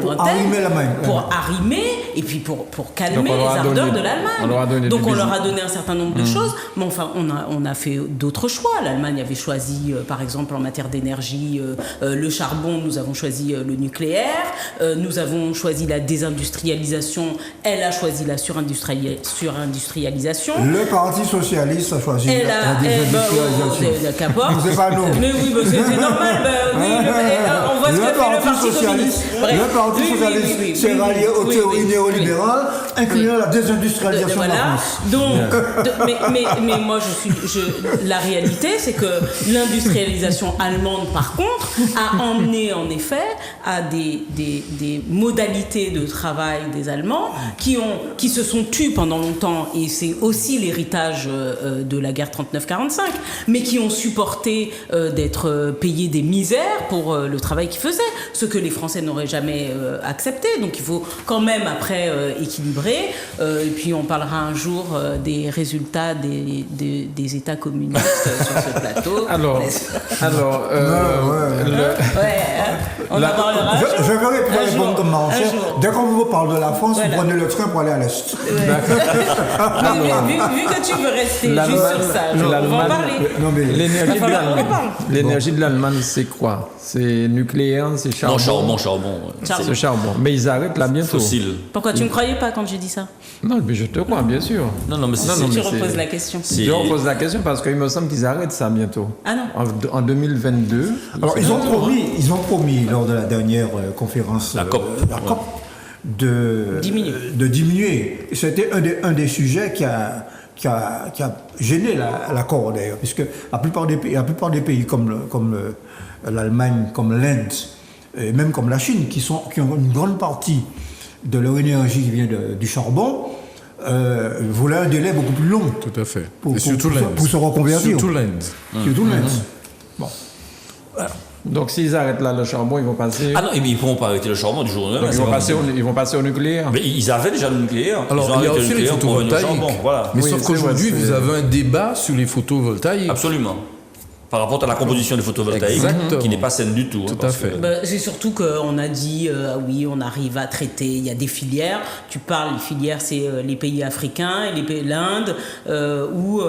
pour arrimer l'Allemagne. Pour arrimer et puis pour calmer les ardeurs de l'Allemagne. Donc on leur a donné un certain nombre de choses, mais enfin on a fait d'autres choix. L'Allemagne avait choisi, par exemple en matière d'énergie, le charbon. Nous avons choisi le nucléaire. Nous avons choisi la désindustrialisation. Elle a choisi la surindustrialisation. Le Parti socialiste a choisi la désindustrialisation. C'est pas nous. Mais oui, c'est normal. On voit ce que fait le Parti communiste. Le Parti socialiste s'est rallié aux théories néolibérales, incluant la désindustrialisation de la France. Donc, mais moi, la réalité, c'est que l'industrialisation allemande, par contre, a emmené en effet à des modalités de travail des Allemands qui se sont tus pendant longtemps, et c'est aussi l'héritage de la guerre 39-45, mais qui ont supporté d'être payés des misères pour le travail qu'ils faisaient, ce que les Français n'auraient jamais accepté. Donc il faut quand même après équilibrer, et puis on parlera un jour des résultats des États communistes sur ce plateau. On en parlera. Je verrai pas répondre comme Mancher. Dès qu'on vous parle de la France, vous prenez le train pour aller à l'Est. Vu que tu veux rester juste sur ça, on va en parler. L'énergie de l'Allemagne, c'est quoi? C'est nucléaire, c'est charbon? Charbon. C'est charbon. Mais ils arrêtent là bientôt. Fossile. Pourquoi tu ne me croyais pas quand j'ai dit ça? Non, mais je te crois, bien sûr. Tu reposes la question. Je repose la question parce qu'il me semble qu'ils arrêtent ça bientôt. Ah non. En 2022. Alors ils ont promis lors de la dernière conférence, la COP, de diminuer. C'était un des sujets a gêné l'accord d'ailleurs, puisque la plupart des pays comme l'Allemagne, comme l'Inde, et même comme la Chine, qui ont une grande partie de leur énergie qui vient du charbon, voulaient un délai beaucoup plus long. Tout à fait. Pour Et surtout l'Inde. Pour se reconvertir. Surtout l'Inde. Surtout l'Inde. Bon. Voilà. Donc s'ils arrêtent là le charbon, ils vont passer. Ah non, mais ils ne pourront pas arrêter le charbon du jour au lendemain. Ils vont passer au nucléaire. Mais ils avaient déjà le nucléaire. Alors, ils ont il y a arrêté aussi le les nucléaire pour revenir au photovoltaïques. charbon. Voilà. Mais Oui, sauf c'est qu'aujourd'hui, vrai, vous avez un débat sur les photovoltaïques. Absolument. Par rapport à la composition des photovoltaïques, Exactement. qui n'est pas saine du tout. Tout à parce fait. que- C'est surtout qu'on a dit, oui, on arrive à traiter, il y a des filières. Tu parles, les filières, c'est les pays africains, et l'Inde, où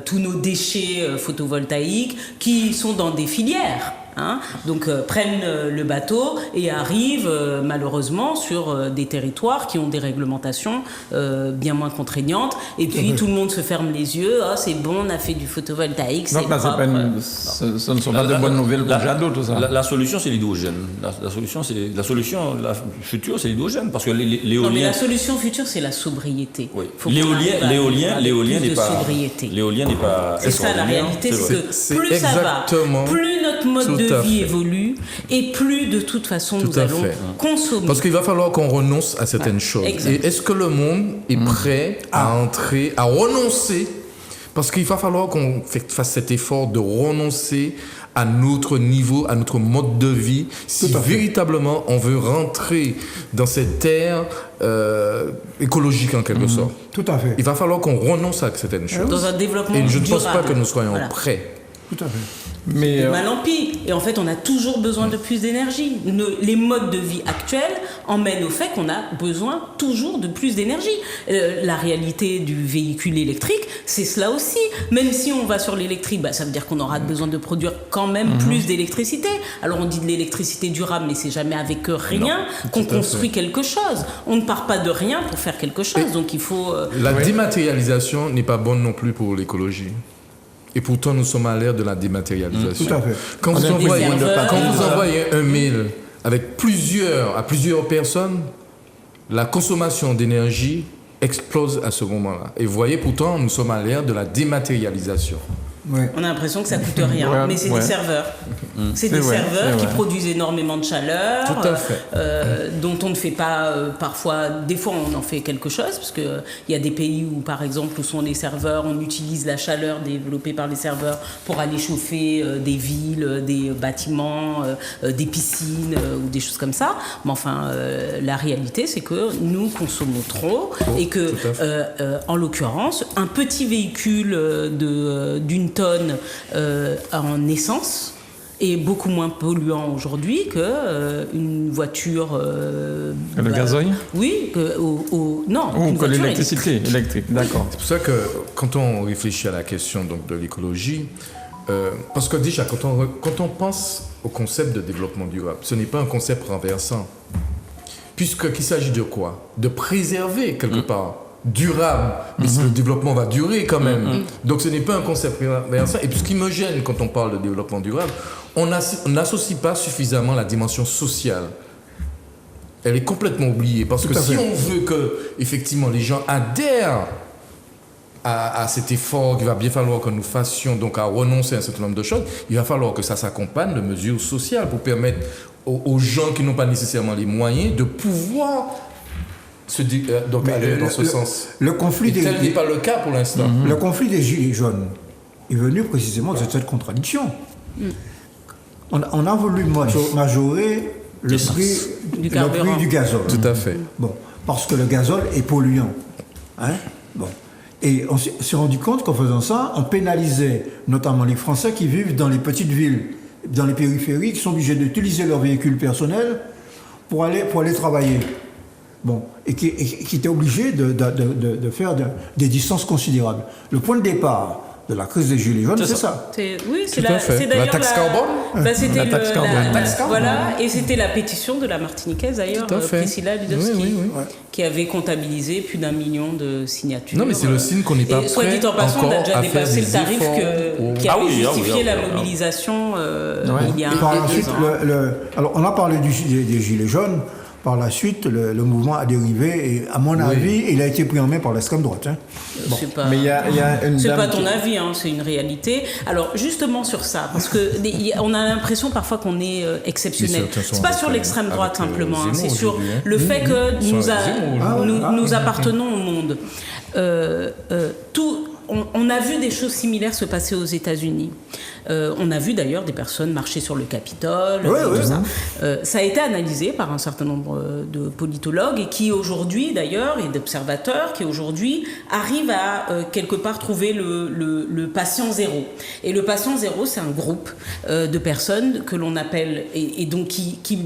tous nos déchets photovoltaïques qui sont dans des filières. Hein, donc prennent le bateau et arrivent malheureusement sur des territoires qui ont des réglementations bien moins contraignantes, et puis tout le monde se ferme les yeux. Ah, c'est bon, on a fait du photovoltaïque, c'est Donc là, propre. ce ne sont pas de bonnes nouvelles pour Jadot, tout ça. La solution, c'est l'hydrogène. La solution future, c'est l'hydrogène. Parce que Non, mais l'éolien. la solution future, c'est la sobriété. Oui. Faut qu'on arrive à L'éolien plus n'est de pas. sobriété. L'éolien n'est pas. C'est ça la extraordinaire, réalité, c'est vrai. c'est que plus ça va, exactement plus notre mode tout de à vie fait. évolue, et plus de toute façon Tout nous à allons fait. consommer. Parce qu'il va falloir qu'on renonce à certaines choses. exact. Et est-ce que le monde est prêt à entrer, à renoncer? Parce qu'il va falloir qu'on fasse cet effort de renoncer à notre niveau, à notre mode de vie, si Tout à fait. véritablement on veut rentrer dans cette ère écologique en quelque sorte. Tout à fait. Il va falloir qu'on renonce à certaines choses. Dans un développement Et je ne pense pas durable. que nous soyons Voilà. prêts. Tout à fait. Mais De mal en pis. Et en fait, on a toujours besoin de plus d'énergie. Les modes de vie actuels emmènent au fait qu'on a besoin toujours de plus d'énergie. La réalité du véhicule électrique, c'est cela aussi. Même si on va sur l'électrique, ça veut dire qu'on aura besoin de produire quand même plus d'électricité. Alors on dit de l'électricité durable, mais c'est jamais avec rien qu'on construit quelque chose. On ne part pas de rien pour faire quelque chose. Donc il faut... La dématérialisation n'est pas bonne non plus pour l'écologie. Et pourtant, nous sommes à l'ère de la dématérialisation. Tout à fait. Quand vous a des envoyez, serveurs. quand vous envoyez un mail avec à plusieurs personnes, la consommation d'énergie explose à ce moment-là. Et vous voyez, pourtant, nous sommes à l'ère de la dématérialisation. Ouais. On a l'impression que ça coûte rien, Ouais, mais c'est ouais. des serveurs. C'est C'est des vrai, serveurs c'est qui vrai. produisent énormément de chaleur, Tout à fait. dont on ne fait pas parfois. Des fois, on en fait quelque chose, parce que il y a des pays où, par exemple, où sont les serveurs, on utilise la chaleur développée par les serveurs pour aller chauffer des villes, des bâtiments, des piscines ou des choses comme ça. Mais enfin, la réalité, c'est que nous consommons trop et que, tout à en l'occurrence, un petit véhicule d'une tonne en essence est beaucoup moins polluant aujourd'hui qu'une voiture... le gazoil. Oui, non, Ou une que voiture l'électricité électrique, d'accord. C'est pour ça que quand on réfléchit à la question donc, de l'écologie, parce que déjà, quand on pense au concept de développement durable, ce n'est pas un concept renversant. Puisqu'il s'agit de quoi? De préserver quelque part. Durable, mais le développement va durer quand même. Donc ce n'est pas un concept renversant. Et puis ce qui me gêne quand on parle de développement durable, on n'associe pas suffisamment la dimension sociale. Elle est complètement oubliée. Parce Tout que à si fait. on veut que effectivement les gens adhèrent à cet effort qu'il va bien falloir que nous fassions, donc à renoncer à un certain nombre de choses, il va falloir que ça s'accompagne de mesures sociales pour permettre aux gens qui n'ont pas nécessairement les moyens de pouvoir donc Mais aller dans ce sens. Le conflit Et tel n'est pas le cas pour l'instant. Le conflit des Gilets jaunes est venu précisément de cette contradiction. On a voulu majorer le Du prix carburant. du gazole. Tout à fait. Bon, parce que le gazole est polluant. Hein? Bon. Et on s'est rendu compte qu'en faisant ça, on pénalisait notamment les Français qui vivent dans les petites villes, dans les périphéries, qui sont obligés d'utiliser leur véhicule personnel pour aller travailler. Bon, et qui étaient obligés de faire des distances considérables. Le point de départ de la crise des Gilets jaunes, c'est ça. Oui, c'est Tout à fait. d'ailleurs La taxe carbone. C'était La taxe carbone. Voilà, et c'était la pétition de la Martiniquaise d'ailleurs, Tout à fait. Priscilla Ludowski, Oui. qui avait comptabilisé plus d'1 million de signatures. Non, mais c'est le signe qu'on n'est pas Et soit dit en prêt passant, on a encore déjà à faire dépassé des le tarif efforts qui Ah avait oui, justifié la oui. mobilisation il y a Et par la un suite, an. alors on a parlé des Gilets jaunes par la suite, le mouvement a dérivé et, à mon avis, il a été pris en main par l'extrême droite. Hein. C'est pas, Mais il y a une c'est dame pas ton avis, hein, c'est une réalité. Alors justement sur ça, parce que on a l'impression parfois qu'on est exceptionnel. C'est pas sur l'extrême droite simplement, hein, c'est sur le fait que nous appartenons au monde. On a vu des choses similaires se passer aux États-Unis. On a vu d'ailleurs des personnes marcher sur le Capitole. Ça a été analysé par un certain nombre de politologues et qui aujourd'hui d'ailleurs, et d'observateurs, qui aujourd'hui arrivent à quelque part trouver le patient zéro. Et le patient zéro, c'est un groupe de personnes que l'on appelle, et donc qui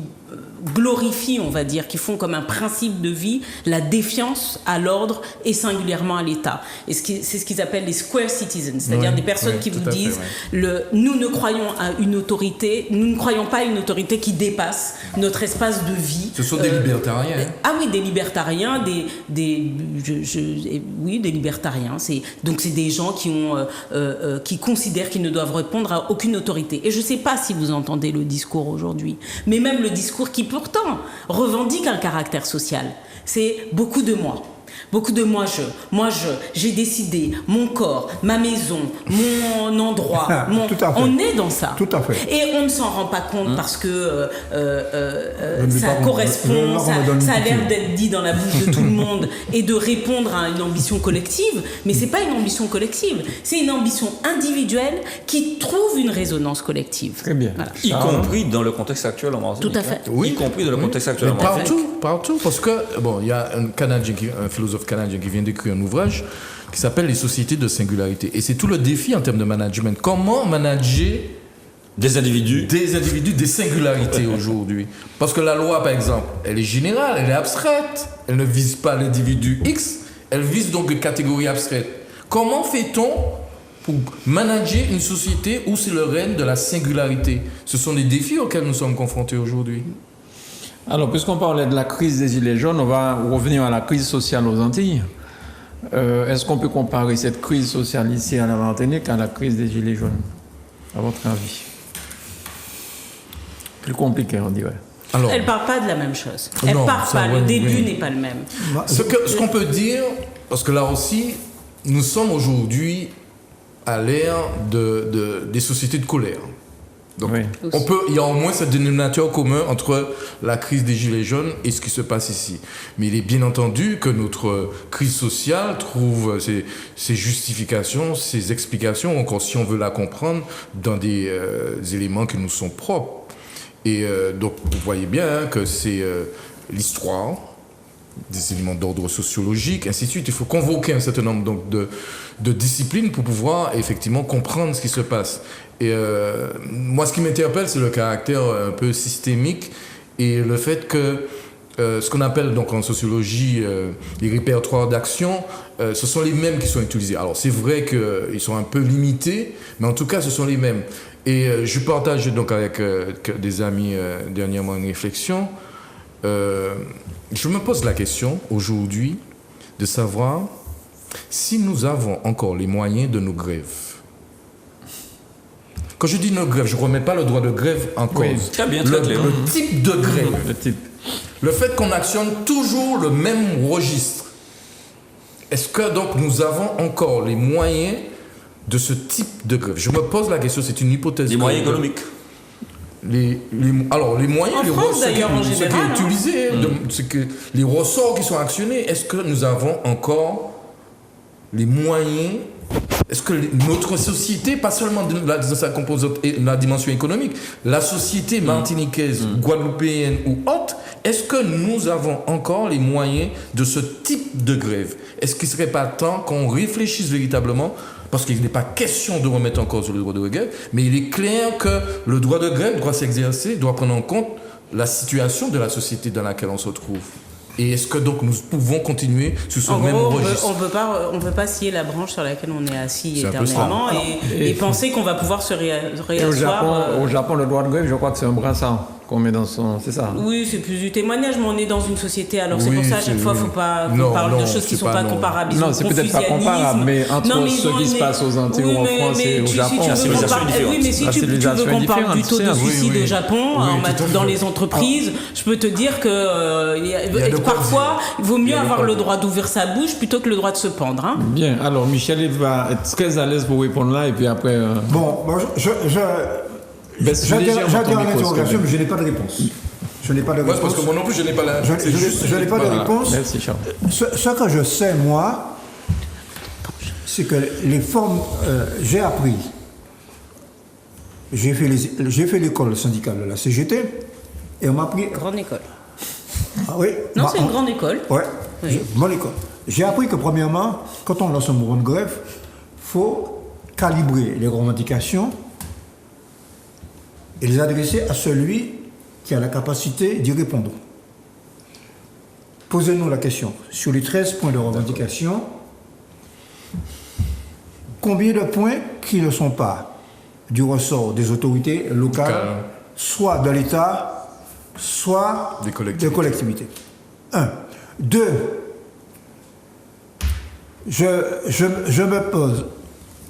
glorifient, on va dire, qui font comme un principe de vie la défiance à l'ordre et singulièrement à l'État. Et c'est ce qu'ils appellent les square citizens, c'est-à-dire des personnes qui vous disent nous ne croyons à une autorité, nous ne croyons pas à une autorité qui dépasse notre espace de vie. Ce sont des libertariens. Ah oui, des libertariens, des libertariens. Donc c'est des gens qui considèrent qu'ils ne doivent répondre à aucune autorité. Et je ne sais pas si vous entendez le discours aujourd'hui, mais même le discours qui pourtant revendique un caractère social. C'est beaucoup de moi. Beaucoup de moi j'ai décidé, mon corps, ma maison, mon endroit, on est dans ça. Tout à fait. Et on ne s'en rend pas compte parce que ça correspond, ça a l'air d'être dit dans la bouche de tout le monde et de répondre à une ambition collective, mais c'est pas une ambition collective, c'est une ambition individuelle qui trouve une résonance collective. Très bien. Voilà. Y compris dans le contexte actuel en Martinique. Tout à fait. Y compris dans le contexte actuel en Martinique. Partout, parce que, il y a un philosophe canadien qui vient d'écrire un ouvrage qui s'appelle Les sociétés de singularité. Et c'est tout le défi en termes de management. Comment manager des individus, des singularités aujourd'hui. Parce que la loi, par exemple, elle est générale, elle est abstraite. Elle ne vise pas l'individu X, elle vise donc une catégorie abstraite. Comment fait-on pour manager une société où c'est le règne de la singularité? Ce sont des défis auxquels nous sommes confrontés aujourd'hui. Alors, puisqu'on parlait de la crise des Gilets jaunes, on va revenir à la crise sociale aux Antilles. Est-ce qu'on peut comparer cette crise sociale ici à la Martinique à la crise des Gilets jaunes, à votre avis? Plus compliqué, on dirait. Alors, elle ne part pas de la même chose. Elle ne part pas, le début n'est pas le même. Ce qu'on peut dire, parce que là aussi, nous sommes aujourd'hui à l'ère des sociétés de colère. Donc, il y a au moins ce dénominateur commun entre la crise des Gilets jaunes et ce qui se passe ici. Mais il est bien entendu que notre crise sociale trouve ses justifications, ses explications, encore si on veut la comprendre, dans des éléments qui nous sont propres. Et donc, vous voyez bien que c'est l'histoire, des éléments d'ordre sociologique, ainsi de suite. Il faut convoquer un certain nombre donc, de disciplines pour pouvoir effectivement comprendre ce qui se passe. Et moi, ce qui m'interpelle, c'est le caractère un peu systémique et le fait que ce qu'on appelle donc en sociologie les répertoires d'action, ce sont les mêmes qui sont utilisés. Alors, c'est vrai qu'ils sont un peu limités, mais en tout cas, ce sont les mêmes. Et je partage donc avec des amis dernièrement une réflexion. Je me pose la question aujourd'hui de savoir si nous avons encore les moyens de nos grèves. Quand je dis nos grèves, je ne remets pas le droit de grève en cause. Oui, très bien, très clair. Le type de grève. Le fait qu'on actionne toujours le même registre. Est-ce que donc nous avons encore les moyens de ce type de grève? Je me pose la question, c'est une hypothèse. Les moyens économiques. Alors, les moyens, en France, d'ailleurs, en général, ce qui est utilisé, les ressorts qui sont actionnés, est-ce que nous avons encore les moyens? Est-ce que notre société, pas seulement dans sa composante et la dimension économique, la société martiniquaise, guadeloupéenne ou autre, est-ce que nous avons encore les moyens de ce type de grève? Est-ce qu'il ne serait pas temps qu'on réfléchisse véritablement? Parce qu'il n'est pas question de remettre en cause le droit de grève, mais il est clair que le droit de grève doit s'exercer, doit prendre en compte la situation de la société dans laquelle on se trouve. Et est-ce que donc nous pouvons continuer sur ce même registre? On ne peut pas scier la branche sur laquelle on est assis éternellement et penser qu'on va pouvoir se réasseoir. Au Japon, le droit de grève, je crois que c'est un brassard qu'on met dans son... C'est ça? Oui, c'est plus du témoignage, mais on est dans une société. Alors c'est Oui, pour ça, à chaque fois, il ne faut pas qu'on parle de choses qui ne sont pas comparables. Non, c'est peut-être pas comparable, mais entre ce qui se passe aux Antilles ou en France et au Japon, oui, mais si tu veux qu'on parle du taux de suicide au Japon, dans les entreprises, je peux te dire que parfois, il vaut mieux avoir le droit d'ouvrir sa bouche plutôt que le droit de se pendre. Hein. Bien, alors Michel il va être très à l'aise pour répondre là, et puis après... Bon, j'adhère à l'interrogation, mais je n'ai pas de réponse. Je n'ai pas de réponse. Parce que moi non plus, je n'ai pas la... Je n'ai pas de réponse. Merci, Charles. Ce que je sais, moi, c'est que les formes... j'ai appris. J'ai fait l'école syndicale de la CGT, et on m'a appris... Grande école. Ah, oui. Non, c'est une grande école. Ouais, Oui. Bonne école. J'ai appris que, premièrement, quand on lance un mouvement de grève, il faut calibrer les revendications et les adresser à celui qui a la capacité d'y répondre. Posez-nous la question. Sur les 13 points de revendication, combien de points qui ne sont pas du ressort des autorités locales, soit de l'État, soit des collectivités. 1. 2. Je me pose,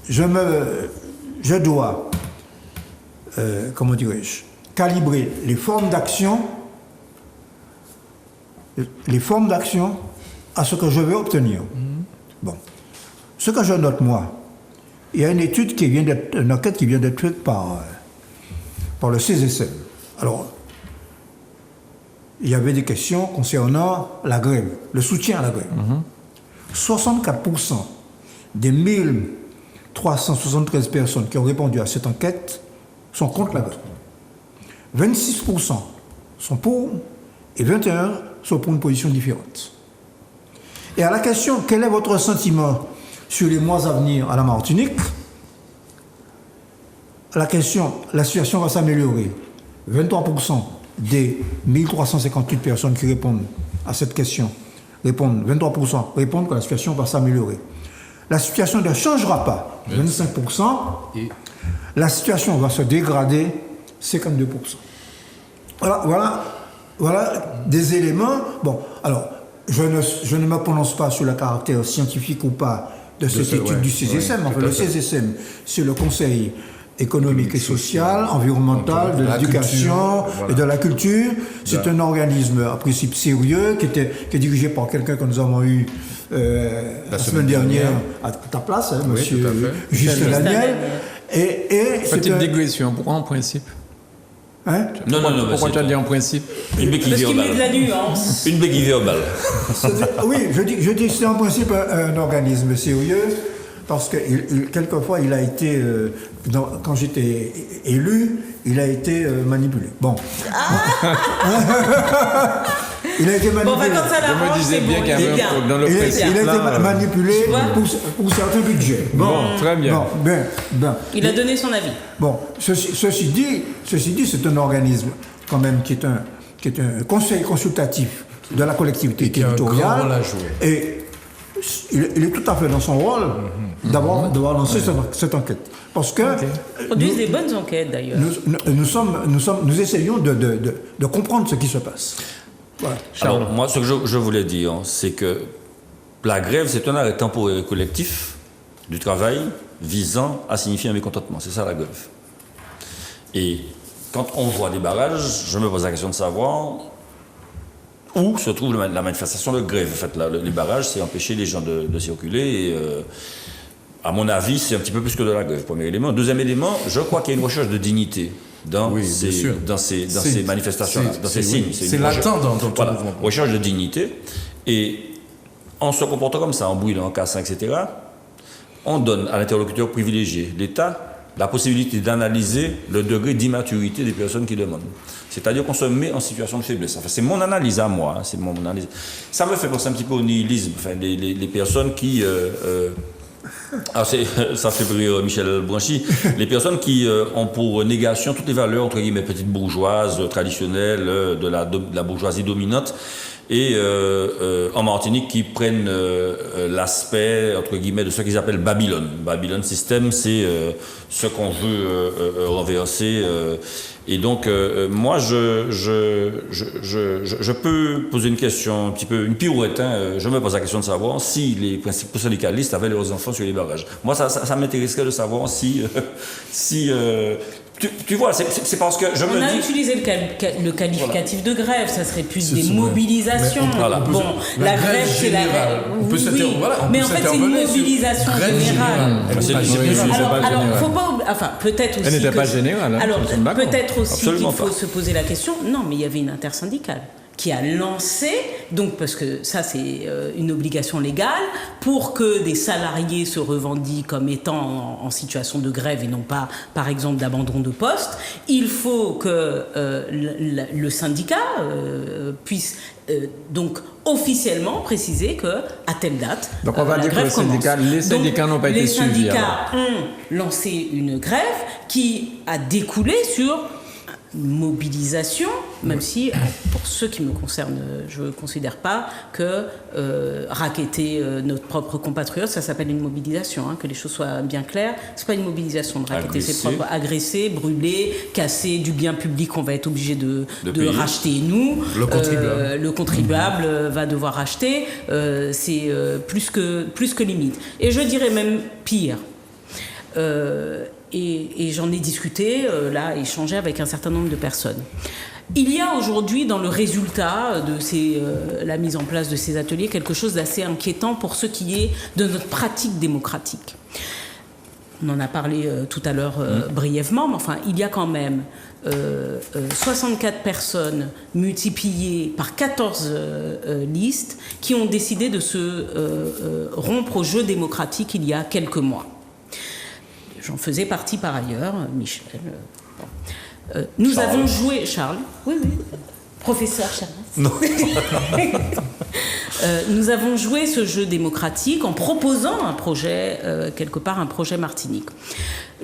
je dois, comment dirais-je, calibrer les formes d'action à ce que je veux obtenir. Bon. Ce que je note, moi, il y a une enquête qui vient d'être faite par le CSSM. Alors, il y avait des questions concernant la grève, le soutien à la grève. 64% des 1373 personnes qui ont répondu à cette enquête sont contre la grève. 26% sont pour et 21% sont pour une position différente. Et à la question, quel est votre sentiment sur les mois à venir à la Martinique? La question, la situation va s'améliorer. 23% des 1358 personnes qui répondent à cette question 23% répondent que la situation va s'améliorer. La situation ne changera pas, 25%. La situation va se dégrader, 52%. Voilà des éléments. Bon, alors, je ne me prononce pas sur le caractère scientifique ou pas de cette étude du CSSM. Enfin, le CSSM, c'est le Conseil économique et social, environnemental, de l'éducation et de la culture. C'est un organisme à principe sérieux qui est dirigé par quelqu'un que nous avons eu la semaine dernière à ta place, hein, monsieur Justin Daniel. Petite digression, pourquoi en principe? Hein? Non. Pourquoi tu as dit en principe? Une béquille Parce qu'il met de la verbale. nuance. Une béquille verbale. Oui, je dis que c'est en principe un organisme sérieux. Parce que quelquefois, il a été, quand j'étais élu, il a été manipulé. Bon. Il a été manipulé. Bon, quand ça Je me disais bien qu'il y avait un truc dans le principe. Il a été manipulé pour certains budgets. Bon, très bien. Bon, il a donné son avis. Bon, ceci dit, c'est un organisme quand même qui est un conseil consultatif de la collectivité territoriale. Et il est tout à fait dans son rôle d'avoir lancé cette enquête. Parce que... Ils produisent des bonnes enquêtes, d'ailleurs. Nous essayons de comprendre ce qui se passe. Voilà. Alors, moi, ce que je voulais dire, c'est que la grève, c'est un arrêt temporaire et collectif du travail visant à signifier un mécontentement. C'est ça, la grève. Et quand on voit des barrages, je me pose la question de savoir... où se trouve la manifestation de grève. En fait, les barrages, c'est empêcher les gens de circuler. Et, à mon avis, c'est un petit peu plus que de la grève, premier élément. Deuxième élément, je crois qu'il y a une recherche de dignité dans ces manifestations-là, dans ces signes. C'est latent dans tout le mouvement. Recherche de dignité. Et en se comportant comme ça, en brûlant, en cassant, etc., on donne à l'interlocuteur privilégié, l'État, la possibilité d'analyser le degré d'immaturité des personnes qui demandent. C'est-à-dire qu'on se met en situation de faiblesse. Enfin, c'est mon analyse à moi. C'est mon analyse. Ça me fait penser un petit peu au nihilisme. Enfin, les personnes qui... ça fait rire Michel Branchy. Les personnes qui ont pour négation toutes les valeurs, entre guillemets, petites bourgeoises, traditionnelles, de la bourgeoisie dominante, et en Martinique qui prennent l'aspect, entre guillemets, de ce qu'ils appellent Babylone. Babylone System, c'est ce qu'on veut renverser. Et donc, moi, je peux poser une question, un petit peu, une pirouette. Je me pose la question de savoir si les principaux syndicalistes avaient leurs enfants sur les barrages. Moi, ça m'intéresserait de savoir si tu vois, c'est parce que je me dis... On a utilisé le qualificatif de grève, ça serait plus des mobilisations. Bon, la grève, c'est la grève. Oui, mais en fait, c'est une mobilisation générale. Alors, faut pas... Enfin, peut-être aussi... Elle n'était pas générale. Alors, peut-être aussi qu'il faut se poser la question. Non, mais il y avait une intersyndicale qui a lancé, donc parce que ça c'est une obligation légale, pour que des salariés se revendiquent comme étant en situation de grève et non pas par exemple d'abandon de poste, il faut que le syndicat puisse donc officiellement préciser que à telle date donc on va dire que les syndicats n'ont pas été suivis. Les syndicats ont lancé une grève qui a découlé sur mobilisation, même si, pour ce qui me concerne, je ne considère pas que racketter notre propre compatriote, ça s'appelle une mobilisation, que les choses soient bien claires. Ce n'est pas une mobilisation de racketter ses propres, agresser, brûler, casser du bien public qu'on va être obligé de racheter nous. Le contribuable va devoir racheter. C'est plus que limite. Et je dirais même pire. Et j'en ai discuté, échangé avec un certain nombre de personnes. Il y a aujourd'hui dans le résultat de la mise en place de ces ateliers quelque chose d'assez inquiétant pour ce qui est de notre pratique démocratique. On en a parlé tout à l'heure brièvement, mais enfin, il y a quand même 64 personnes multipliées par 14 listes qui ont décidé de se rompre au jeu démocratique il y a quelques mois. J'en faisais partie par ailleurs, Michel. Nous avons joué... Charles. Oui. Professeur Charles. Non. Nous avons joué ce jeu démocratique en proposant un projet, quelque part un projet Martinique.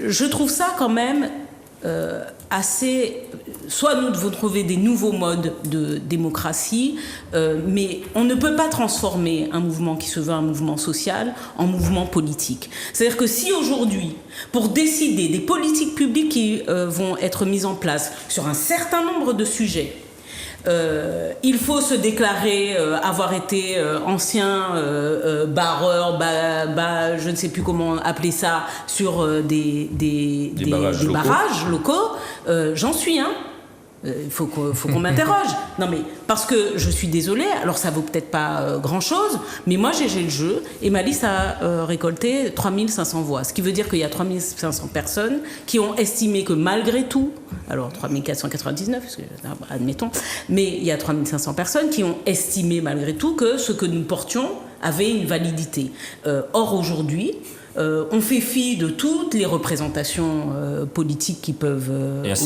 Je trouve ça quand même assez... Soit nous devons trouver des nouveaux modes de démocratie, mais on ne peut pas transformer un mouvement qui se veut un mouvement social en mouvement politique. C'est-à-dire que si aujourd'hui, pour décider des politiques publiques qui vont être mises en place sur un certain nombre de sujets, il faut se déclarer avoir été ancien barreur, je ne sais plus comment appeler ça, sur des barrages locaux. J'en suis un. Il faut qu'on m'interroge. Non mais parce que je suis désolée, alors ça vaut peut-être pas grand-chose, mais moi j'ai joué le jeu et ma liste a récolté 3500 voix. Ce qui veut dire qu'il y a 3500 personnes qui ont estimé que malgré tout, alors 3499, admettons, mais il y a 3500 personnes qui ont estimé malgré tout que ce que nous portions avait une validité. Or aujourd'hui, on fait fi de toutes les représentations politiques qui peuvent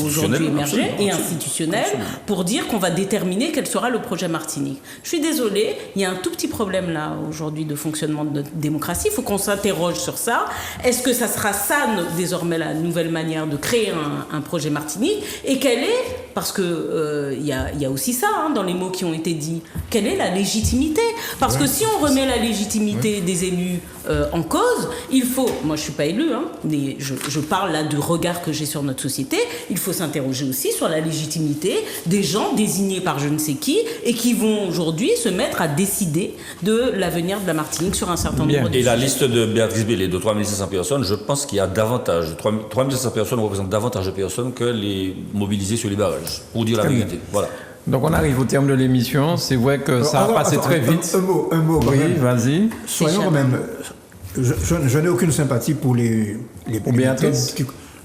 aujourd'hui émerger et institutionnelles pour dire qu'on va déterminer quel sera le projet Martinique. Je suis désolée, il y a un tout petit problème là aujourd'hui de fonctionnement de notre démocratie. Il faut qu'on s'interroge sur ça. Est-ce que ça sera ça désormais la nouvelle manière de créer un projet Martinique? Et quelle est, parce que y a aussi ça dans les mots qui ont été dits, quelle est la légitimité? Parce que si on remet la légitimité des élus en cause, il faut, moi je ne suis pas élue, mais je parle là du regard que j'ai sur notre société, il faut s'interroger aussi sur la légitimité des gens désignés par je ne sais qui et qui vont aujourd'hui se mettre à décider de l'avenir de la Martinique sur un certain nombre de sujets. Et la liste de Béatrice Bellé de 3500 personnes, je pense qu'il y a davantage, 3500 personnes représentent davantage de personnes que les mobilisées sur les barrages, pour dire la vérité. Voilà. Donc on arrive au terme de l'émission, c'est vrai que ça a passé très vite. Un mot. Oui, vas-y. Soyons quand même... Je n'ai aucune sympathie pour les Béatrice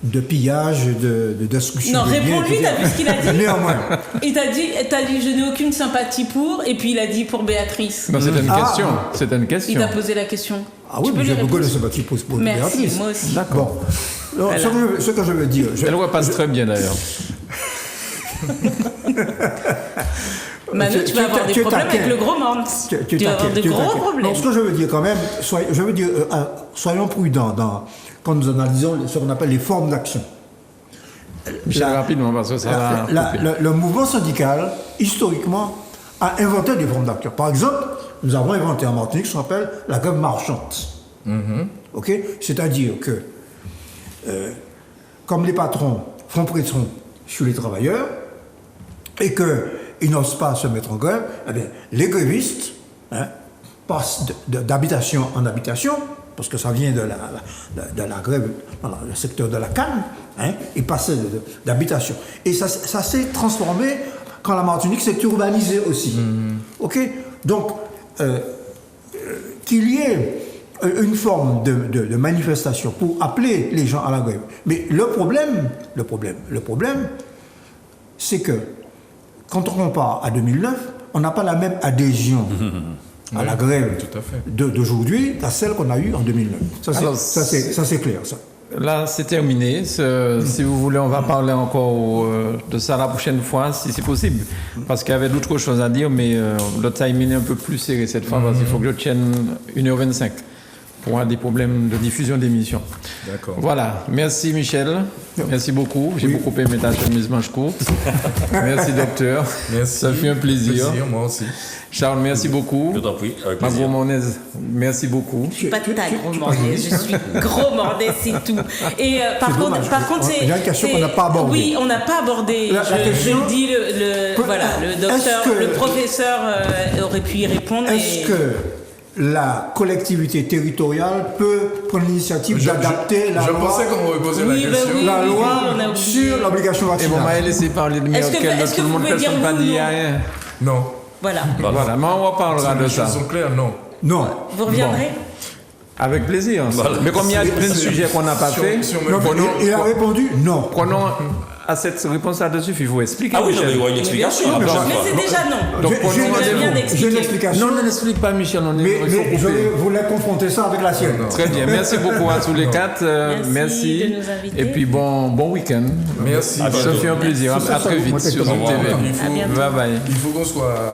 de pillage, de destruction. Non, réponds-lui, t'as vu ce qu'il a dit? Néanmoins. Il t'a dit, je n'ai aucune sympathie pour, et puis il a dit pour Béatrice. Non, c'était une question. C'était une question. Il t'a posé la question. Ah oui, mais j'ai beaucoup de sympathie pour Merci, Béatrice. moi aussi. D'accord. Bon. Voilà. Ce que je veux dire... Elle repasse très bien d'ailleurs. Manu, tu vas avoir des problèmes avec le gros monde. Tu vas avoir de gros problèmes. Non, ce que je veux dire quand même, soyons prudents quand nous analysons ce qu'on appelle les formes d'action. Michel, rapidement, parce que ça va... Le mouvement syndical, historiquement, a inventé des formes d'action. Par exemple, nous avons inventé en Martinique ce qu'on appelle la grève marchande. Ok? C'est-à-dire que, comme les patrons font pression sur les travailleurs et qu'ils n'osent pas se mettre en grève, eh bien, les grévistes passent d'habitation en habitation, parce que ça vient de la grève dans le secteur de la canne, ils passaient d'habitation. Et ça s'est transformé quand la Martinique s'est urbanisée aussi. Ok? Donc, qu'il y ait une forme de manifestation pour appeler les gens à la grève. Mais le problème, c'est que quand on compare à 2009, on n'a pas la même adhésion à la grève d'aujourd'hui qu'à celle qu'on a eue en 2009. Ça, c'est clair, ça. Là, c'est terminé. Si vous voulez, on va parler encore de ça la prochaine fois, si c'est possible. Parce qu'il y avait d'autres choses à dire, mais le timing est un peu plus serré cette fois, parce qu'il faut que je tienne 1h25 pour avoir des problèmes de diffusion d'émissions. D'accord. Voilà. Merci, Michel. Merci beaucoup. J'ai beaucoup aimé ta chemise manche courte. Merci, docteur. Merci. Ça fait un plaisir. Moi aussi. Charles, merci beaucoup. Je t'en prie, avec Ma plaisir. gourmandaise, merci beaucoup. Je suis pas ta gros mordaise, je suis gros mordaise, c'est tout. Et par contre, Il y a une question qu'on n'a pas abordée. Oui, on n'a pas abordé. La question, je dis le docteur, le professeur aurait pu y répondre. Est-ce que la collectivité territoriale peut prendre l'initiative d'adapter la Je loi, pensais qu'on m'aurait posé Oui, la bah question. oui. la loi on a oublié. sur l'obligation Et vaccinale? bon, m'a laissé parler de Est-ce que- Merkel, est-ce tout que le vous monde pouvez personne dire pas oui ou dit non rien. Non. Voilà. Voilà, mais on reparlera de Les ça. choses sont claires, non. Non. Vous reviendrez Avec plaisir. Mais comme il y a plein de sujets qu'on n'a pas fait, Si on me Non, prenons- il a répondu non. prenons à cette réponse là-dessus, il faut expliquer. Ah oui, non, mais il y Michel. aura une explication. Mais bien sûr, après, Mais quoi. c'est déjà non. Donc, J'ai- prenons j'ai- rendez-vous. bien J'ai d'expliquer. une explication. Non, ne l'explique pas, Michel. Mais je voulais confronter ça avec la sienne. Très bien. Merci beaucoup à tous les quatre. Merci de nous inviter. Et puis bon week-end. Merci. Ça fait un plaisir. À très vite sur Au Zoom revoir. TV. Il faut- À bientôt. Bye bye. Il faut qu'on soit...